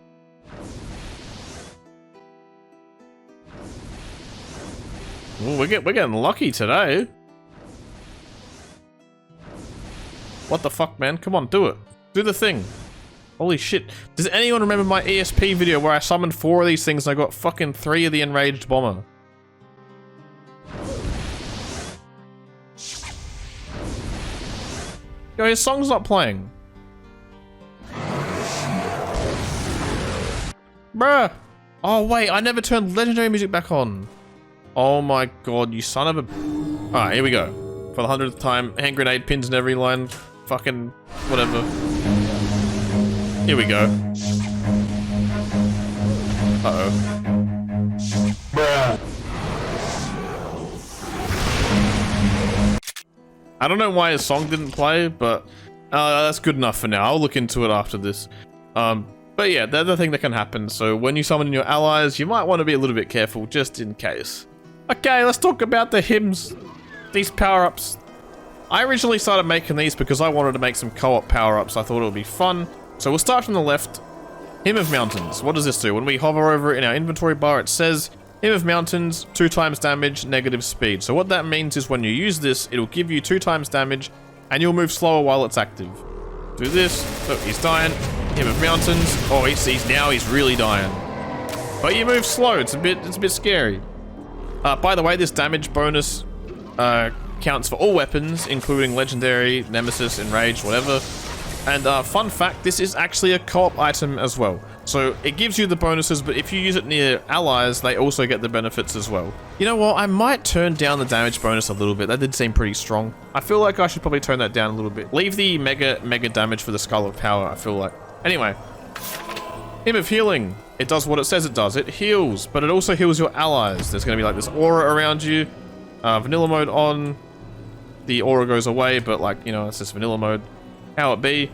Ooh, we're getting lucky today. What the fuck, man? Come on, do it. Do the thing. Holy shit. Does anyone remember my ESP video where I summoned 4 of these things and I got fucking 3 of the Enraged Bomber? Yo, his song's not playing. Bruh. Oh, wait, I never turned legendary music back on. Oh my god, you son of a... Alright, here we go. for the 100th time. Hand grenade pins in every line. Fucking whatever. Here we go. Uh-oh. Bruh. I don't know why his song didn't play, but that's good enough for now. I'll look into it after this. But yeah, the other thing that can happen. So when you summon your allies, you might want to be a little bit careful just in case. Okay, let's talk about the hymns. These power-ups. I originally started making these because I wanted to make some co-op power-ups. I thought it would be fun. So we'll start from the left. Hymn of Mountains. What does this do? When we hover over it in our inventory bar, it says Hymn of Mountains, 2 times damage, negative speed. So what that means is when you use this, it'll give you 2 times damage, and you'll move slower while it's active. Do this. Oh, he's dying. Hymn of Mountains. Oh, he's really dying. But you move slow. It's a bit scary. By the way, this damage bonus counts for all weapons, including Legendary, Nemesis, Enraged, whatever. And fun fact, this is actually a co-op item as well. So it gives you the bonuses, but if you use it near allies, they also get the benefits as well. You know what? I might turn down the damage bonus a little bit. That did seem pretty strong. I feel like I should probably turn that down a little bit. Leave the mega damage for the Skull of Power, I feel like. Anyway. Hymn of Healing. It does what it says it does. It heals, but it also heals your allies. There's going to be like this aura around you. Vanilla mode on. The aura goes away, but like, you know, it's just vanilla mode. How it be.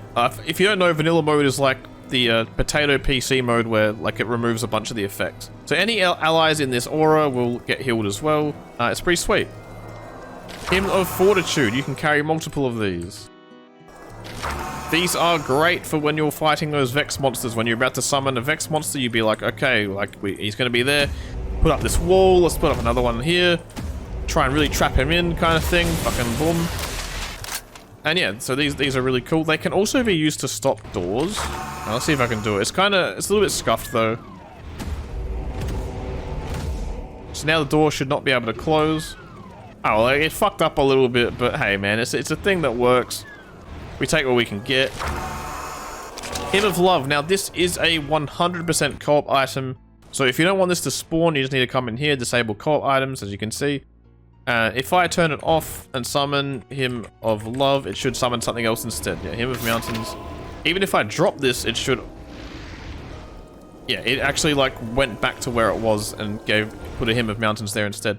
If you don't know, vanilla mode is like the potato PC mode where like it removes a bunch of the effects. So any allies in this aura will get healed as well. It's pretty sweet. Hymn of Fortitude. You can carry multiple of these. These are great for when you're fighting those Vex monsters. When you're about to summon a Vex monster, you'd be like, okay, like he's going to be there. Put up this wall. Let's put up another one here. Try and really trap him in, kind of thing. Fucking boom. And yeah, so these are really cool. They can also be used to stop doors. Now, let's see if I can do it. It's a little bit scuffed though. So now the door should not be able to close. Oh, well, it fucked up a little bit, but hey man, it's a thing that works. We take what we can get. Hymn of Love. Now this is a 100% co-op item. So if you don't want this to spawn, you just need to come in here, disable co-op items, as you can see. If I turn it off and summon Hymn of Love, it should summon something else instead. Yeah, Hymn of Mountains. Even if I drop this, it should... Yeah, it actually like went back to where it was and put a Hymn of Mountains there instead.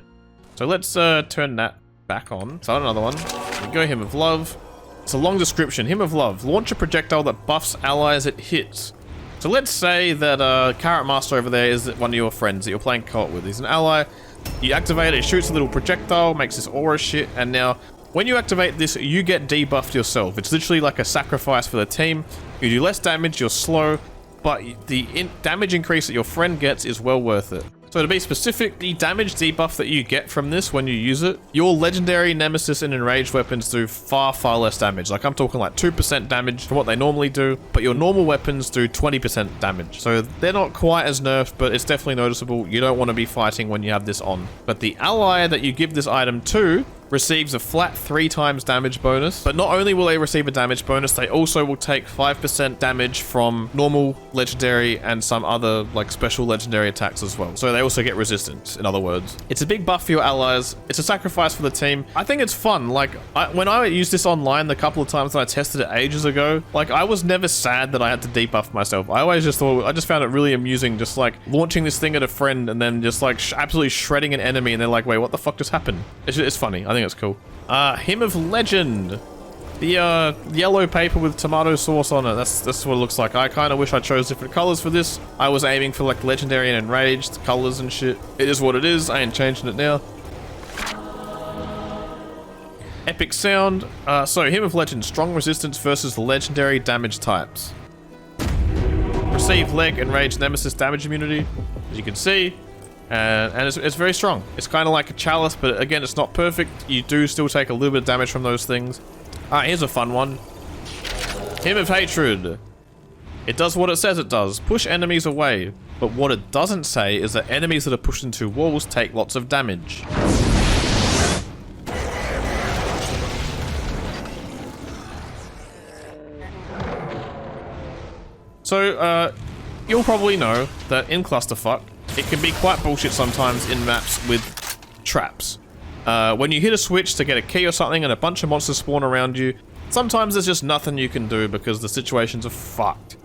So let's turn that back on. So another one. Here we go, Hymn of Love. It's a long description. Hymn of Love. Launch a projectile that buffs allies it hits. So let's say that Carrot Master over there is one of your friends that you're playing co-op with. He's an ally. You activate it, it shoots a little projectile, makes this aura shit, and now when you activate this, you get debuffed yourself. It's literally like a sacrifice for the team. You do less damage, you're slow, but the damage increase that your friend gets is well worth it. So to be specific, the damage debuff that you get from this when you use it, your legendary, Nemesis, and Enraged weapons do far, far less damage. Like I'm talking like 2% damage from what they normally do, but your normal weapons do 20% damage. So they're not quite as nerfed, but it's definitely noticeable. You don't want to be fighting when you have this on. But the ally that you give this item to receives a flat 3 times damage bonus. But not only will they receive a damage bonus, they also will take 5% damage from normal, legendary, and some other like special legendary attacks as well. So they also get resistance, in other words. It's a big buff for your allies. It's a sacrifice for the team. I think it's fun. Like, when I used this online the couple of times that I tested it ages ago, like, I was never sad that I had to debuff myself. I always just thought, I just found it really amusing, just like launching this thing at a friend and then just like absolutely shredding an enemy and they're like, wait, what the fuck just happened? It's funny. I think it's cool. Hymn of Legend. The yellow paper with tomato sauce on it. That's what it looks like. I kind of wish I chose different colors for this. I was aiming for like legendary and enraged colors and shit. It is what it is. I ain't changing it now. Epic sound. So Hymn of Legend. Strong resistance versus legendary damage types. Receive leg, enraged, nemesis damage immunity, as you can see. And it's very strong. It's kind of like a chalice, but again, it's not perfect. You do still take a little bit of damage from those things. Here's a fun one. Hymn of Hatred. It does what it says it does. Push enemies away. But what it doesn't say is that enemies that are pushed into walls take lots of damage. So, you'll probably know that in Clusterfuck, it can be quite bullshit sometimes in maps with traps. When you hit a switch to get a key or something and a bunch of monsters spawn around you, sometimes there's just nothing you can do because the situations are fucked.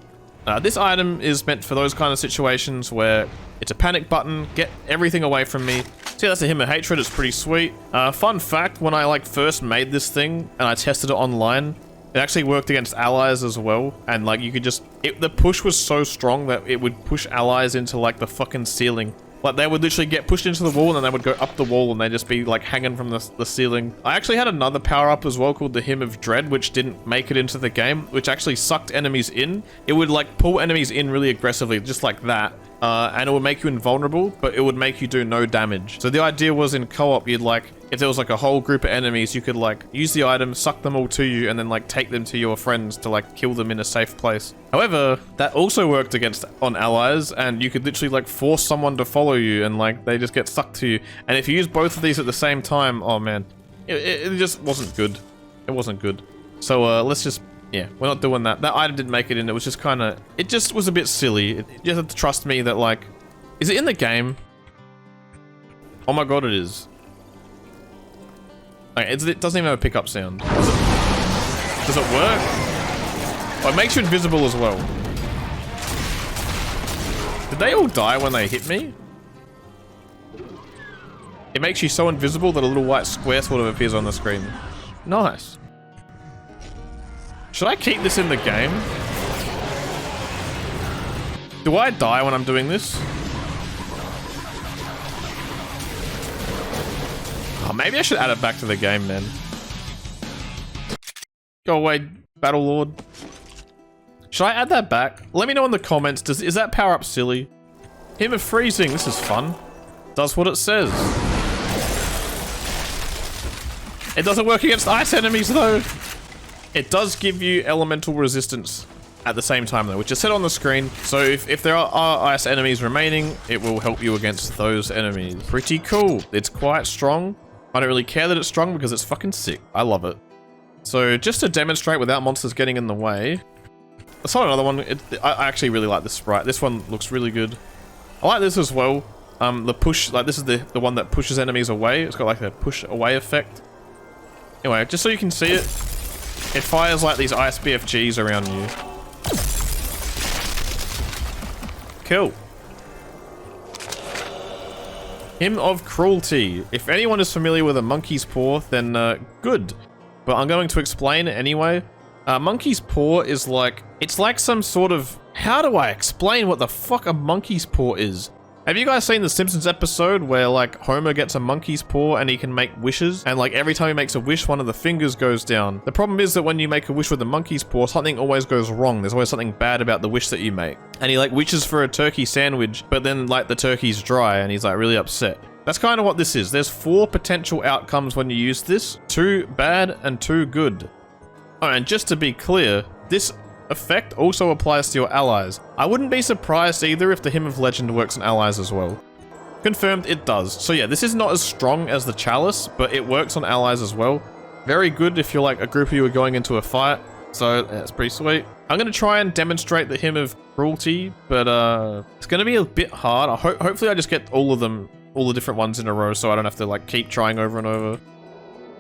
This item is meant for those kind of situations where it's a panic button, get everything away from me. See, that's a Hymn of Hatred, it's pretty sweet. Fun fact, when I like first made this thing and I tested it online, it actually worked against allies as well. And like you could just, the push was so strong that it would push allies into like the fucking ceiling. Like they would literally get pushed into the wall and then they would go up the wall and they'd just be like hanging from the ceiling. I actually had another power up as well called the Hymn of Dread, which didn't make it into the game, which actually sucked enemies in. It would like pull enemies in really aggressively, just like that. And it would make you invulnerable, but it would make you do no damage. So the idea was in co-op, you'd like, if there was like a whole group of enemies, you could like use the item, suck them all to you, and then like take them to your friends to like kill them in a safe place. However, that also worked on allies, and you could literally like force someone to follow you and like they just get stuck to you. And if you use both of these at the same time, oh man, it just wasn't good. It wasn't good. So let's just, yeah, we're not doing that. That item didn't make it in. It was just kind of, it just was a bit silly. You have to trust me that like, is it in the game? Oh my god, it is. Like, it doesn't even have a pickup sound. Does it work? Oh, it makes you invisible as well. Did they all die when they hit me? It makes you so invisible that a little white square sort of appears on the screen. Nice. Should I keep this in the game? Do I die when I'm doing this? Oh, maybe I should add it back to the game then. Go away, Battle Lord. Should I add that back? Let me know in the comments. Is that power up silly? Hymn of Freezing. This is fun. Does what it says. It doesn't work against ice enemies though. It does give you elemental resistance at the same time though, which is set on the screen. So if there are ice enemies remaining, it will help you against those enemies. Pretty cool. It's quite strong. I don't really care that it's strong because it's fucking sick. I love it. So just to demonstrate without monsters getting in the way, I saw another one. I actually really like this sprite. This one looks really good. I like this as well. The push, like this is the one that pushes enemies away. It's got like a push away effect. Anyway, just so you can see it, it fires like these ice BFGs around you. Cool. Hymn of Cruelty. If anyone is familiar with a monkey's paw, then good. But I'm going to explain it anyway. Monkey's paw is like, it's like some sort of, how do I explain what the fuck a monkey's paw is? Have you guys seen the Simpsons episode where like Homer gets a monkey's paw and he can make wishes? And like every time he makes a wish, one of the fingers goes down. The problem is that when you make a wish with a monkey's paw, something always goes wrong. There's always something bad about the wish that you make. And he like wishes for a turkey sandwich, but then like the turkey's dry and he's like really upset. That's kind of what this is. There's 4 potential outcomes when you use this. 2 bad and 2 good. Oh, and just to be clear, this effect also applies to your allies. I wouldn't be surprised either if the Hymn of Legend works on allies as well. Confirmed it does. So yeah, this is not as strong as the Chalice, but it works on allies as well. Very good if you're like a group of you are going into a fight. So that's pretty sweet. I'm going to try and demonstrate the Hymn of Cruelty, but it's going to be a bit hard. Hopefully I just get all of them, all the different ones in a row so I don't have to like keep trying over and over.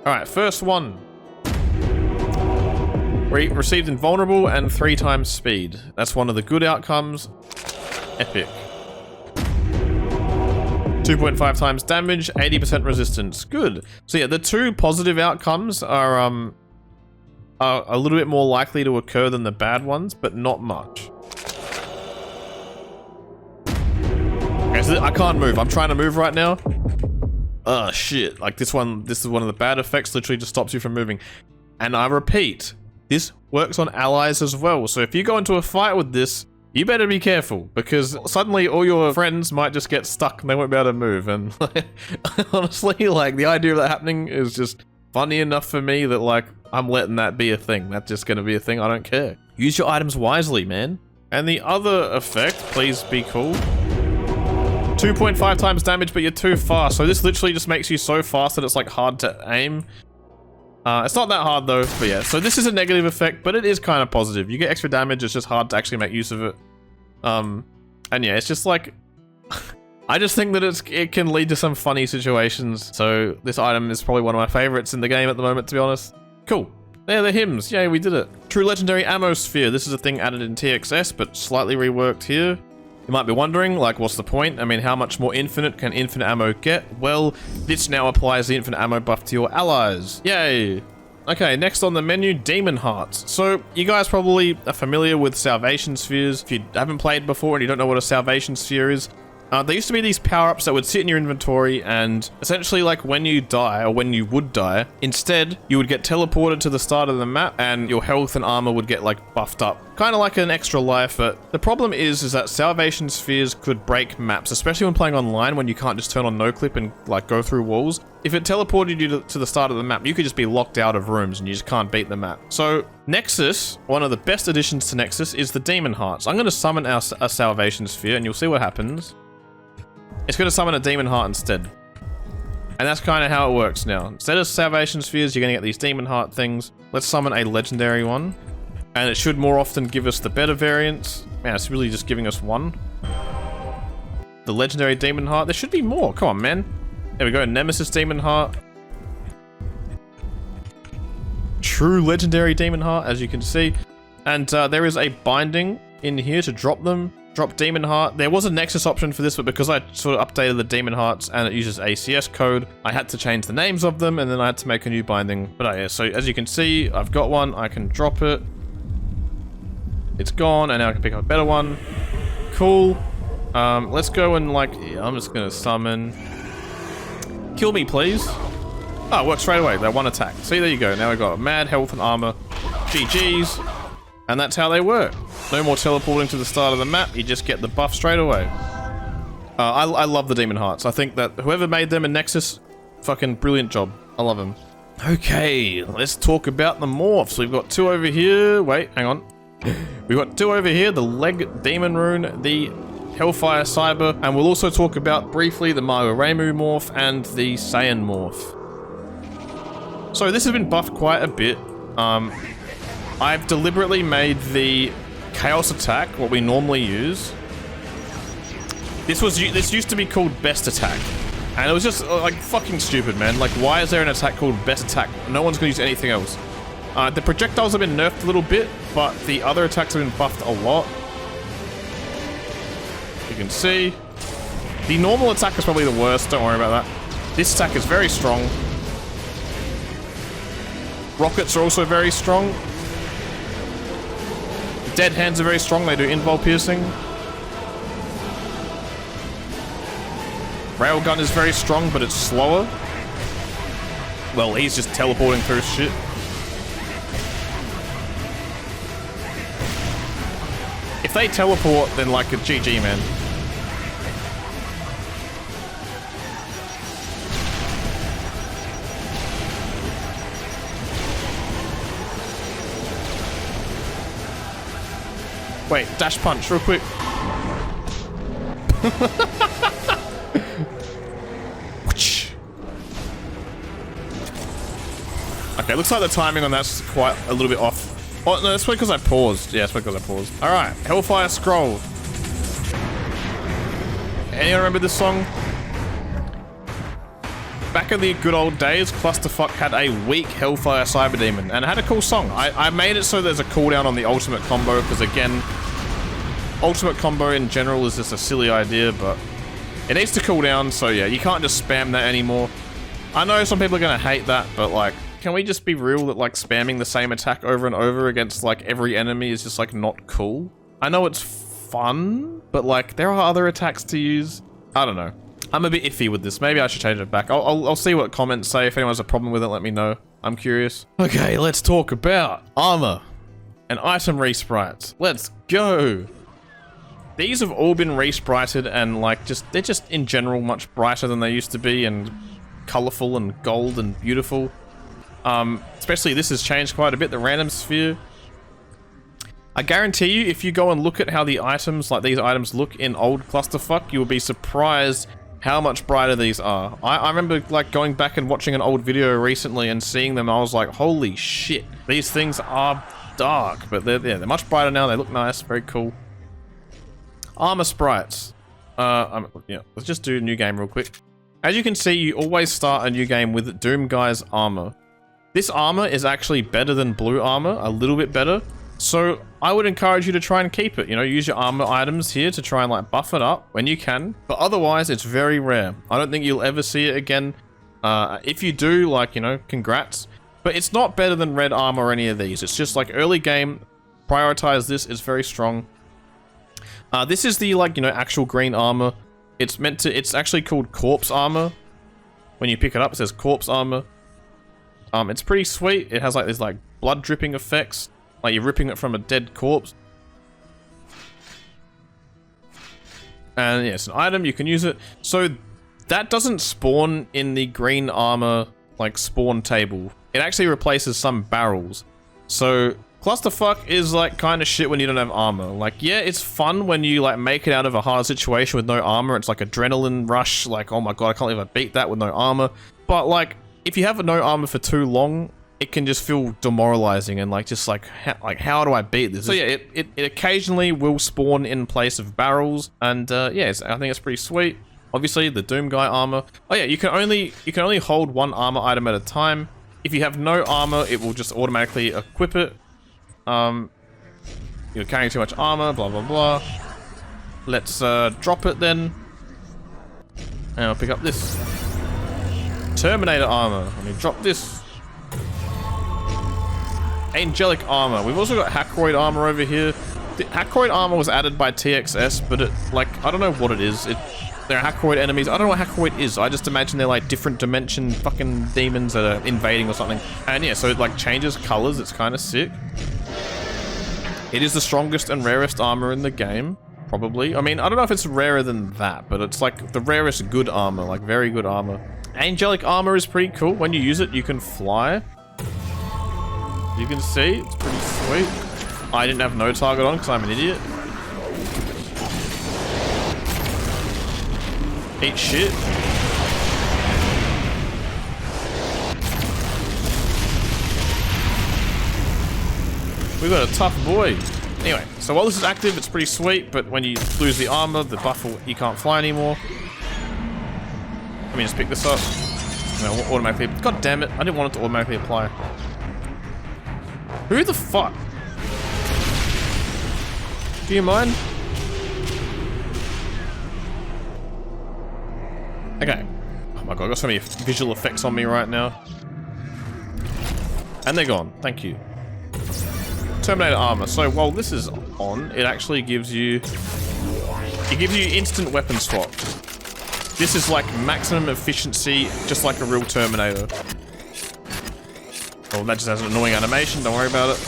Alright, first one. Received invulnerable and 3 times speed. That's one of the good outcomes. Epic. 2.5 times damage, 80% resistance. Good. So yeah, the 2 positive outcomes are a little bit more likely to occur than the bad ones, but not much. Okay, so I can't move. I'm trying to move right now. Oh shit. Like this is one of the bad effects, literally just stops you from moving. And I repeat, this works on allies as well. So if you go into a fight with this, you better be careful because suddenly all your friends might just get stuck and they won't be able to move. And honestly, like the idea of that happening is just funny enough for me that like I'm letting that be a thing. That's just going to be a thing. I don't care. Use your items wisely, man. And the other effect, please be cool. 2.5 times damage, but you're too fast. So this literally just makes you so fast that it's like hard to aim. It's not that hard though, but yeah. So this is a negative effect, but it is kind of positive. You get extra damage, it's just hard to actually make use of it. And yeah, it's just like... I just think that it can lead to some funny situations. So this item is probably one of my favorites in the game at the moment, to be honest. Cool. There, the hymns. Yay, we did it. True Legendary Ammo Sphere. This is a thing added in TXS, but slightly reworked here. You might be wondering, like, what's the point? I mean, how much more infinite can infinite ammo get? Well, this now applies the infinite ammo buff to your allies. Yay. Okay, next on the menu, Demon Hearts. So, you guys probably are familiar with Salvation Spheres. If you haven't played before and you don't know what a Salvation Sphere is, there used to be these power-ups that would sit in your inventory and essentially, like, when you die, or when you would die, instead, you would get teleported to the start of the map and your health and armor would get, like, buffed up. Kind of like an extra life, but the problem is that Salvation Spheres could break maps, especially when playing online when you can't just turn on no-clip and, like, go through walls. If it teleported you to the start of the map, you could just be locked out of rooms and you just can't beat the map. So, Nexus, one of the best additions to Nexus is the Demon Hearts. I'm going to summon a Salvation Sphere and you'll see what happens. It's going to summon a Demon Heart instead. And that's kind of how it works now. Instead of Salvation Spheres, you're going to get these Demon Heart things. Let's summon a legendary one. And it should more often give us the better variants. Man, it's really just giving us one. The legendary Demon Heart. There should be more. Come on, man. There we go. Nemesis Demon Heart. True legendary Demon Heart, as you can see. And there is a binding in here to drop them. Drop Demon Heart. There was a Nexus option for this, but because I sort of updated the Demon Hearts and it uses ACS code, I had to change the names of them and then I had to make a new binding. But yeah, so as you can see, I've got one. I can drop it. It's gone, and now I can pick up a better one. Cool. Let's go and, like, yeah, I'm just gonna summon. Kill me, please. Oh, it works straight away. That one attack. See, there you go. Now we've got mad health and armor. GG's. And that's how they work. No more teleporting to the start of the map. You just get the buff straight away. I love the Demon Hearts. I think that whoever made them in Nexus, fucking brilliant job. I love them. Okay, let's talk about the morphs. We've got two over here. Wait, hang on. We've got two over here. The Leg Demon Rune, the Hellfire Cyber, and we'll also talk about briefly the Mago-Reimu morph and the Saiyan morph. So this has been buffed quite a bit. I've deliberately made the Chaos Attack what we normally use. This used to be called Best Attack, and it was just like fucking stupid, man. Like, why is there an attack called Best Attack? No one's gonna use anything else. The projectiles have been nerfed a little bit, but the other attacks have been buffed a lot. You can see the normal attack is probably the worst. Don't worry about that. This attack is very strong. Rockets are also very strong. Dead hands are very strong. They do invul piercing. Railgun is very strong, but it's slower. Well, he's just teleporting through shit. If they teleport, then like a GG, man. Wait, dash punch real quick. Okay, looks like the timing on that's quite a little bit off. Oh, no, that's because I paused. Yeah, that's because I paused. Alright, Hellfire Scroll. Anyone remember this song? Back in the good old days, Clusterfuck had a weak Hellfire Cyberdemon, and it had a cool song. I made it so there's a cooldown on the ultimate combo, because again, ultimate combo in general is just a silly idea, but it needs to cool down, so yeah, you can't just spam that anymore. I know some people are gonna hate that, but like, can we just be real that like spamming the same attack over and over against like every enemy is just like not cool? I know it's fun, but like there are other attacks to use. I don't know. I'm a bit iffy with this. Maybe I should change it back. I'll see what comments say. If anyone has a problem with it, let me know. I'm curious. Okay, let's talk about armor and item resprites. Let's go. These have all been resprited and like they're just in general much brighter than they used to be and colorful and gold and beautiful. Especially this has changed quite a bit, the random sphere. I guarantee you, if you go and look at how the items, like these items look in old Clusterfuck, you will be surprised how much brighter these are. I remember like going back and watching an old video recently and seeing them, I was like, holy shit, these things are dark, but they're much brighter now, they look nice, very cool. Armor sprites. Yeah, let's just do new game real quick. As you can see, you always start a new game with Doom Guy's armor. This armor is actually better than blue armor, a little bit better. So I would encourage you to try and keep it. You know, use your armor items here to try and like buff it up when you can. But otherwise, it's very rare. I don't think you'll ever see it again. If you do, like, you know, congrats. But it's not better than red armor or any of these. It's just like early game, prioritize this. It's very strong. This is the, like, you know, actual green armor. It's actually called corpse armor. When you pick it up, it says corpse armor. It's pretty sweet. It has like these like blood dripping effects, like you're ripping it from a dead corpse. And yeah, it's an item, you can use it. So that doesn't spawn in the green armor like spawn table. It actually replaces some barrels. So clusterfuck is like kind of shit when you don't have armor. Like, yeah, it's fun when you like make it out of a hard situation with no armor. It's like adrenaline rush, like, oh my god, I can't believe I beat that with no armor. But like, if you have no armor for too long, it can just feel demoralizing and like just like how do I beat this? So yeah, it occasionally will spawn in place of barrels, and yeah, I think it's pretty sweet. Obviously, the Doom Guy armor. Oh yeah, you can only hold one armor item at a time. If you have no armor, it will just automatically equip it. You're carrying too much armor, blah blah blah. Let's drop it then, and I'll pick up this. Terminator armor. Let me drop this. Angelic armor. We've also got Hackroid armor over here. The Hackroid armor was added by TXS, but it, like, I don't know what it is. They're Hackroid enemies. I don't know what Hackroid is. I just imagine they're like different dimension fucking demons that are invading or something. And yeah, so it like changes colors. It's kind of sick. It is the strongest and rarest armor in the game, probably. I mean, I don't know if it's rarer than that, but it's like the rarest good armor, like very good armor. Angelic armor is pretty cool. When you use it, you can fly. You can see, it's pretty sweet. I didn't have no target on because I'm an idiot. Eat shit. We got a tough boy. Anyway, so while this is active, it's pretty sweet, but when you lose the armor, the buff will, you can't fly anymore. Let me just pick this up. No, automatically. God damn it! I didn't want it to automatically apply. Who the fuck? Do you mind? Okay. Oh my god, I've got so many visual effects on me right now. And they're gone. Thank you. Terminator armor. So while this is on, it actually gives you... It gives you instant weapon swap. This is like maximum efficiency, just like a real Terminator. Oh, that just has an annoying animation, don't worry about it.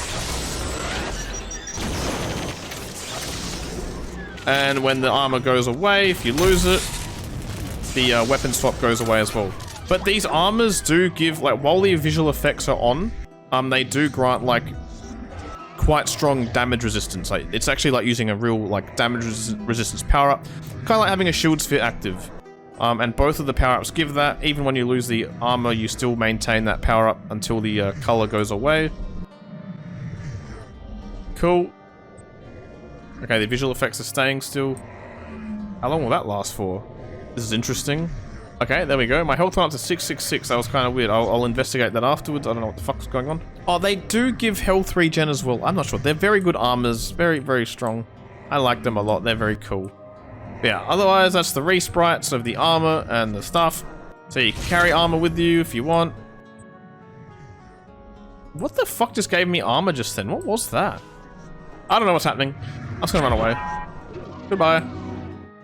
And when the armor goes away, if you lose it, the weapon swap goes away as well. But these armors do give, like, while the visual effects are on, they do grant, like, quite strong damage resistance. Like, it's actually like using a real, like, damage resistance power-up. Kind of like having a shield sphere active. And both of the power-ups give that. Even when you lose the armor, you still maintain that power-up until the color goes away. Cool. Okay, the visual effects are staying still. How long will that last for? This is interesting. Okay, there we go. My health went up to 666. That was kind of weird. I'll investigate that afterwards. I don't know what the fuck's going on. Oh, they do give health regen as well. I'm not sure. They're very good armors. Very, very strong. I like them a lot. They're very cool. Yeah, otherwise that's the resprites of the armor and the stuff. So you can carry armor with you if you want. What the fuck just gave me armor just then? What was that? I don't know what's happening. I'm just gonna run away. Goodbye.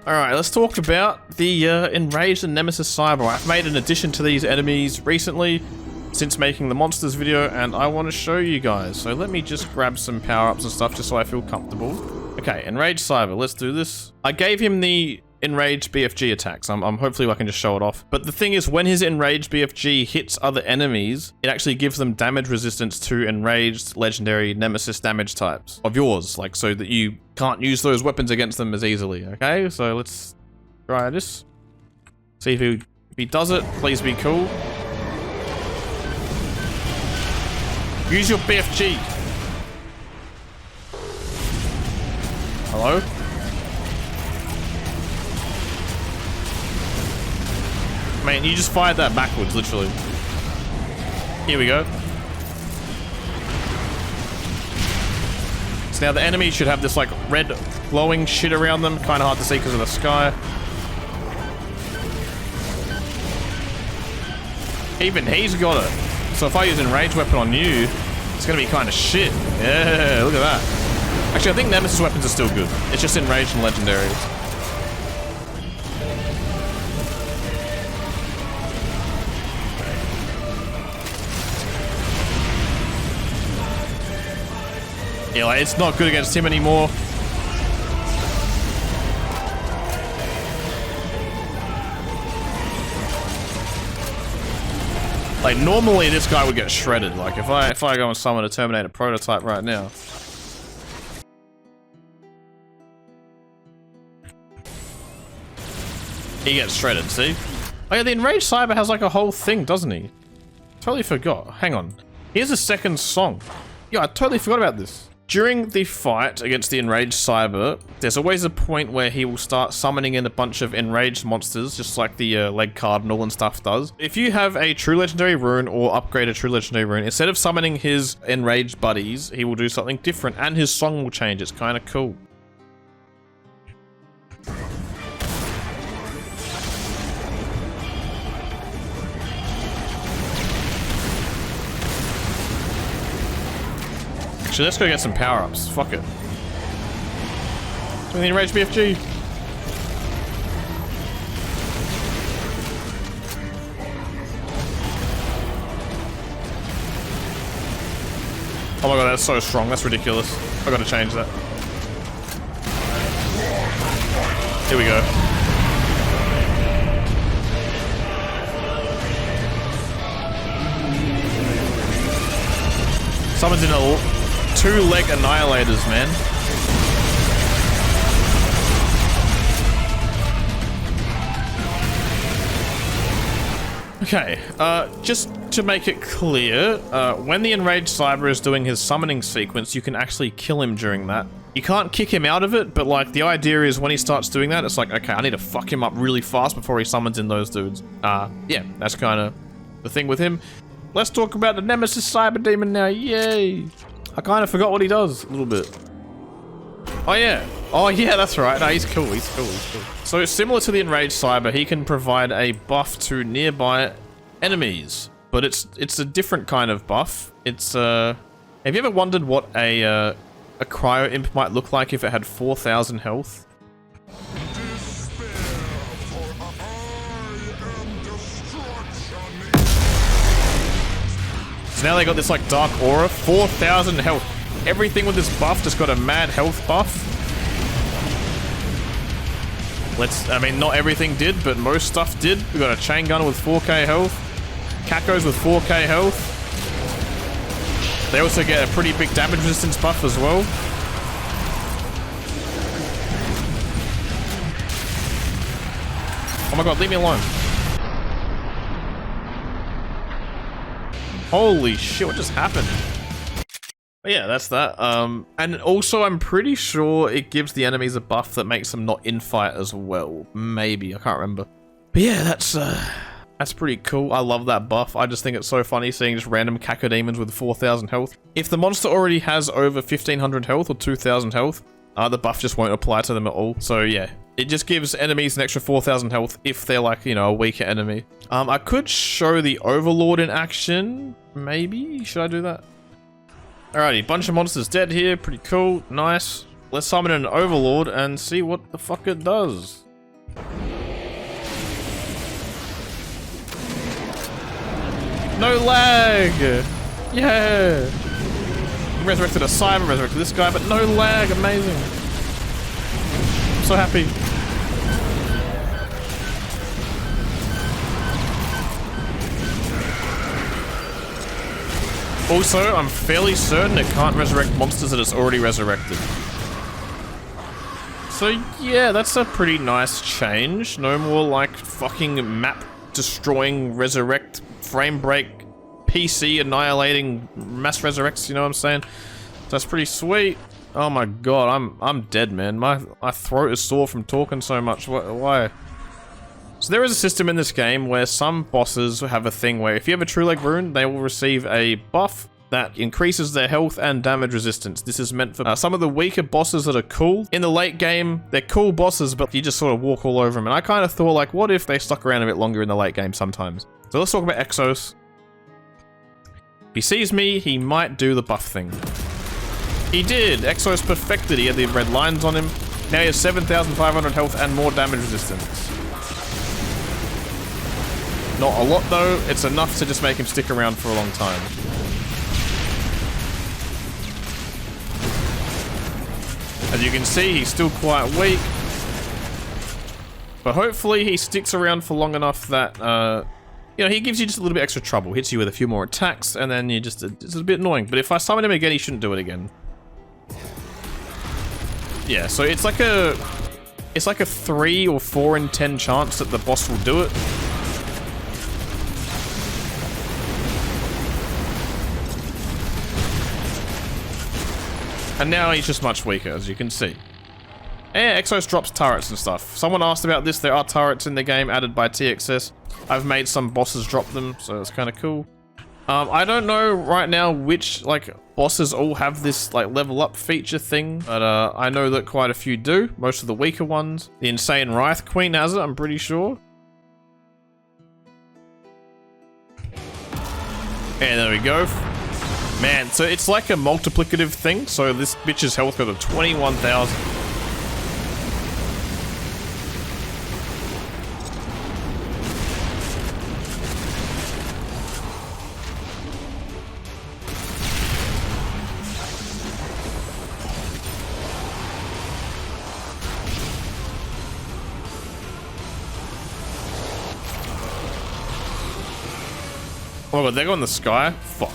Alright, let's talk about the Enraged and Nemesis Cyber. I've made an addition to these enemies recently since making the monsters video, and I want to show you guys. So let me just grab some power-ups and stuff just so I feel comfortable. Okay, Enraged Cyber, let's do this. I gave him the Enraged BFG attacks. Hopefully I can just show it off. But the thing is, when his Enraged BFG hits other enemies, it actually gives them damage resistance to Enraged Legendary Nemesis damage types of yours, like, so that you can't use those weapons against them as easily, okay? So let's try this. See if he does it. Please be cool. Use your BFG. Hello? Man, you just fired that backwards, literally. Here we go. So now the enemy should have this like red glowing shit around them. Kind of hard to see because of the sky. Even he's got it. So if I use Enraged weapon on you, it's going to be kind of shit. Yeah, look at that. Actually, I think Nemesis weapons are still good. It's just Enraged and Legendaries. Yeah, like, it's not good against him anymore. Like, normally this guy would get shredded. Like, if I go and summon a Terminator prototype right now. He gets shredded, see? Oh yeah, the Enraged Cyber has like a whole thing, doesn't he? Totally forgot. Hang on. Here's a second song. Yeah, I totally forgot about this. During the fight against the Enraged Cyber, there's always a point where he will start summoning in a bunch of enraged monsters, just like the Leg Cardinal and stuff does. If you have a True Legendary Rune or upgrade a True Legendary Rune, instead of summoning his enraged buddies, he will do something different, and his song will change. It's kind of cool. Actually, let's go get some power-ups. Fuck it. Do the Enraged BFG. Oh my god, that's so strong. That's ridiculous. I gotta change that. Here we go. Someone's in a two-leg annihilators, man. Okay, just to make it clear, when the Enraged Cyber is doing his summoning sequence, you can actually kill him during that. You can't kick him out of it, but like the idea is when he starts doing that, it's like, okay, I need to fuck him up really fast before he summons in those dudes. Yeah, that's kind of the thing with him. Let's talk about the Nemesis Cyberdemon now, yay! I kind of forgot what he does a little bit. Oh yeah. Oh yeah, that's right. No, he's cool. He's cool. He's cool. So it's similar to the Enraged Cyber. He can provide a buff to nearby enemies, but it's a different kind of buff. It's have you ever wondered what a cryo imp might look like if it had 4,000 health? Now they got this like dark aura, 4,000 health. Everything with this buff just got a mad health buff. I mean, not everything did, but most stuff did. We got a chain gunner with 4k health. Cacos with 4k health. They also get a pretty big damage resistance buff as well. Oh my god, leave me alone. Holy shit, what just happened? But yeah, that's that. And also I'm pretty sure it gives the enemies a buff that makes them not in-fight as well. Maybe, I can't remember. But yeah, that's pretty cool. I love that buff. I just think it's so funny seeing just random cacodemons with 4,000 health. If the monster already has over 1,500 health or 2,000 health, the buff just won't apply to them at all. So yeah, it just gives enemies an extra 4,000 health if they're like, you know, a weaker enemy. I could show the Overlord in action. Maybe? Should I do that? Alrighty, bunch of monsters dead here. Pretty cool. Nice. Let's summon an Overlord and see what the fuck it does. No lag! Yeah! Resurrected a Cyber, resurrected this guy, but no lag. Amazing. I'm so happy. Also, I'm fairly certain it can't resurrect monsters that it's already resurrected. So yeah, that's a pretty nice change. No more like fucking map destroying resurrect, frame break, PC annihilating mass resurrects, you know what I'm saying? That's pretty sweet. Oh my god, I'm dead, man. My throat is sore from talking so much. Why? So there is a system in this game where some bosses have a thing where if you have a True Leg Rune, they will receive a buff that increases their health and damage resistance. This is meant for some of the weaker bosses that are cool. In the late game, they're cool bosses, but you just sort of walk all over them. And I kind of thought, like, what if they stuck around a bit longer in the late game sometimes? So let's talk about Exos. If he sees me, he might do the buff thing. He did! Exos perfected. He had the red lines on him. Now he has 7,500 health and more damage resistance. Not a lot though, it's enough to just make him stick around for a long time. As you can see, he's still quite weak. But hopefully he sticks around for long enough that, you know, he gives you just a little bit extra trouble. Hits you with a few more attacks, and then you just, it's a bit annoying. But if I summon him again, he shouldn't do it again. Yeah, so it's like a 3 or 4 in 10 chance that the boss will do it. And now he's just much weaker, as you can see. Yeah, Exos drops turrets and stuff. Someone asked about this. There are turrets in the game added by TXS. I've made some bosses drop them, so it's kind of cool. I don't know right now which, like, bosses all have this, like, level up feature thing, but I know that quite a few do. Most of the weaker ones. The Insane Wraith Queen has it, I'm pretty sure. And there we go. Man, so it's like a multiplicative thing. So this bitch's health got to 21,000. Oh my god, they go in the sky? Fuck.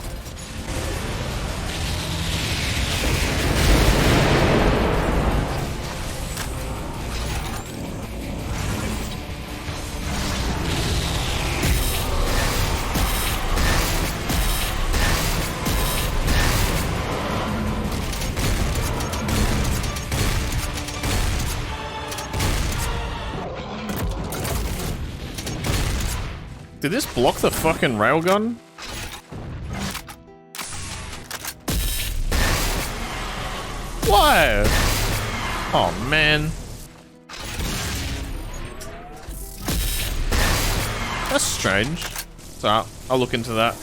Did this block the fucking railgun? Why? Oh man. That's strange. So I'll look into that.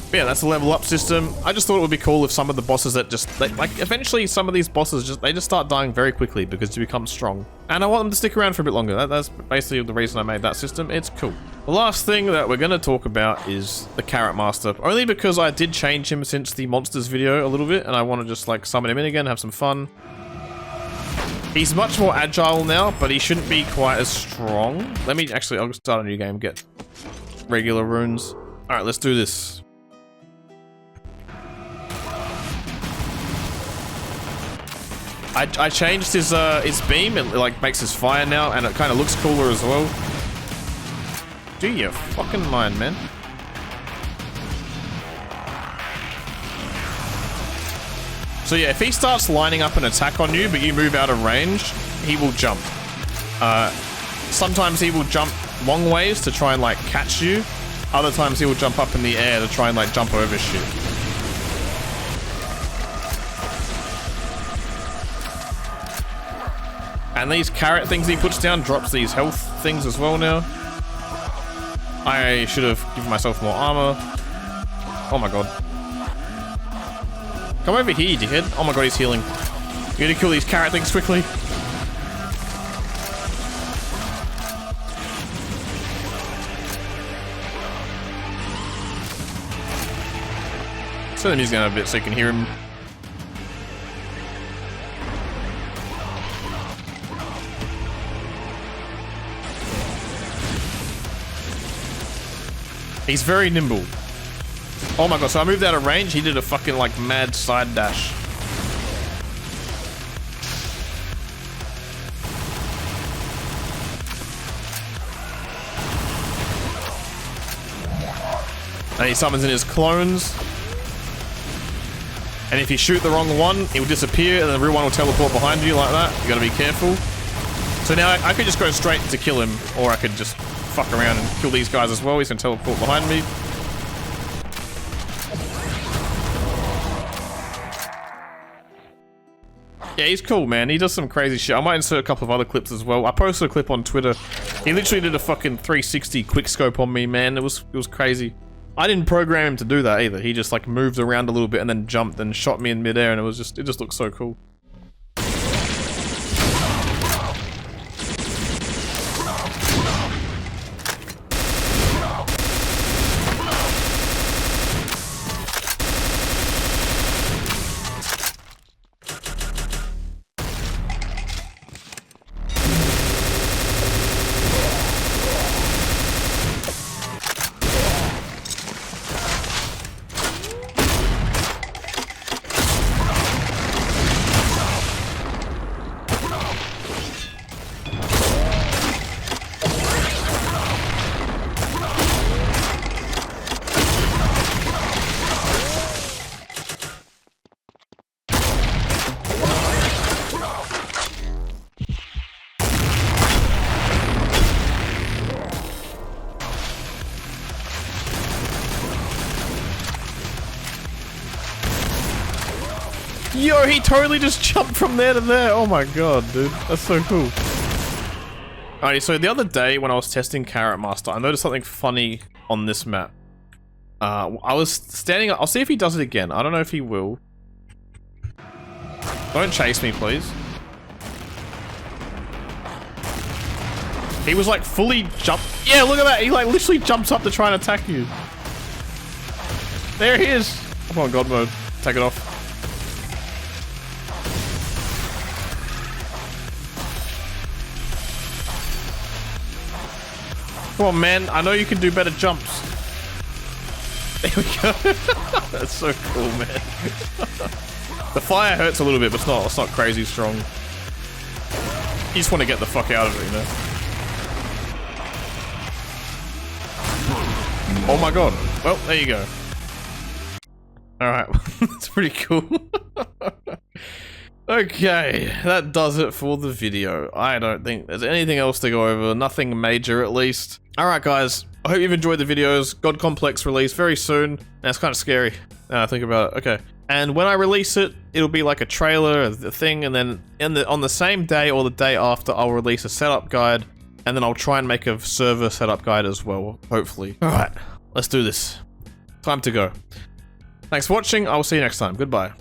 But yeah, that's a level up system. I just thought it would be cool if some of the bosses that just, like, eventually some of these bosses they just start dying very quickly because you become strong. And I want them to stick around for a bit longer. That's basically the reason I made that system. It's cool. The last thing that we're going to talk about is the Carrot Master. Only because I did change him since the monsters video a little bit, and I want to just, like, summon him in again, have some fun. He's much more agile now, but he shouldn't be quite as strong. Let me, actually, I'll start a new game, get regular runes. Alright, let's do this. I changed his beam. It like makes his fire now, and it kind of looks cooler as well. Do you fucking mind, man? So yeah, if he starts lining up an attack on you, but you move out of range, he will jump. Sometimes he will jump long ways to try and like catch you. Other times he will jump up in the air to try and like jump over shit. And these carrot things he puts down drops these health things as well now. I should have given myself more armor. Oh my god. Come over here, you dickhead. Oh my god, he's healing. You gotta kill these carrot things quickly. So then he's gonna have a bit so you can hear him. He's very nimble. Oh my god, so I moved out of range, he did a fucking like mad side dash. And he summons in his clones. And if you shoot the wrong one, it will disappear and the real one will teleport behind you like that. You gotta be careful. So now I could just go straight to kill him, or I could just fuck around and kill these guys as well. He's gonna teleport behind me. Yeah, he's cool, man. He does some crazy shit. I might insert a couple of other clips as well. I posted a clip on Twitter. He literally did a fucking 360 quickscope on me, man. It was crazy. I didn't program him to do that either. He just like moved around a little bit and then jumped and shot me in midair, and it just looked so cool. Yo, he totally just jumped from there to there. Oh my god, dude. That's so cool. Alrighty, so the other day when I was testing Carrot Master, I noticed something funny on this map. I was standing up. I'll see if he does it again. I don't know if he will. Don't chase me, please. He was like fully jumped. Yeah, look at that. He like literally jumps up to try and attack you. There he is. Come on, God mode. Take it off. Come on, man. I know you can do better jumps. There we go. That's so cool, man. The fire hurts a little bit, but it's not crazy strong. You just want to get the fuck out of it, you know? Oh my god. Well, there you go. Alright. That's pretty cool. Okay, that does it for the video. I don't think there's anything else to go over. Nothing major, at least. Alright, guys. I hope you've enjoyed the videos. God Complex release very soon. That's kind of scary. Now I think about it. Okay. And when I release it, it'll be like a trailer, a thing, and then on the same day or the day after, I'll release a setup guide, and then I'll try and make a server setup guide as well, hopefully. Alright, let's do this. Time to go. Thanks for watching. I will see you next time. Goodbye.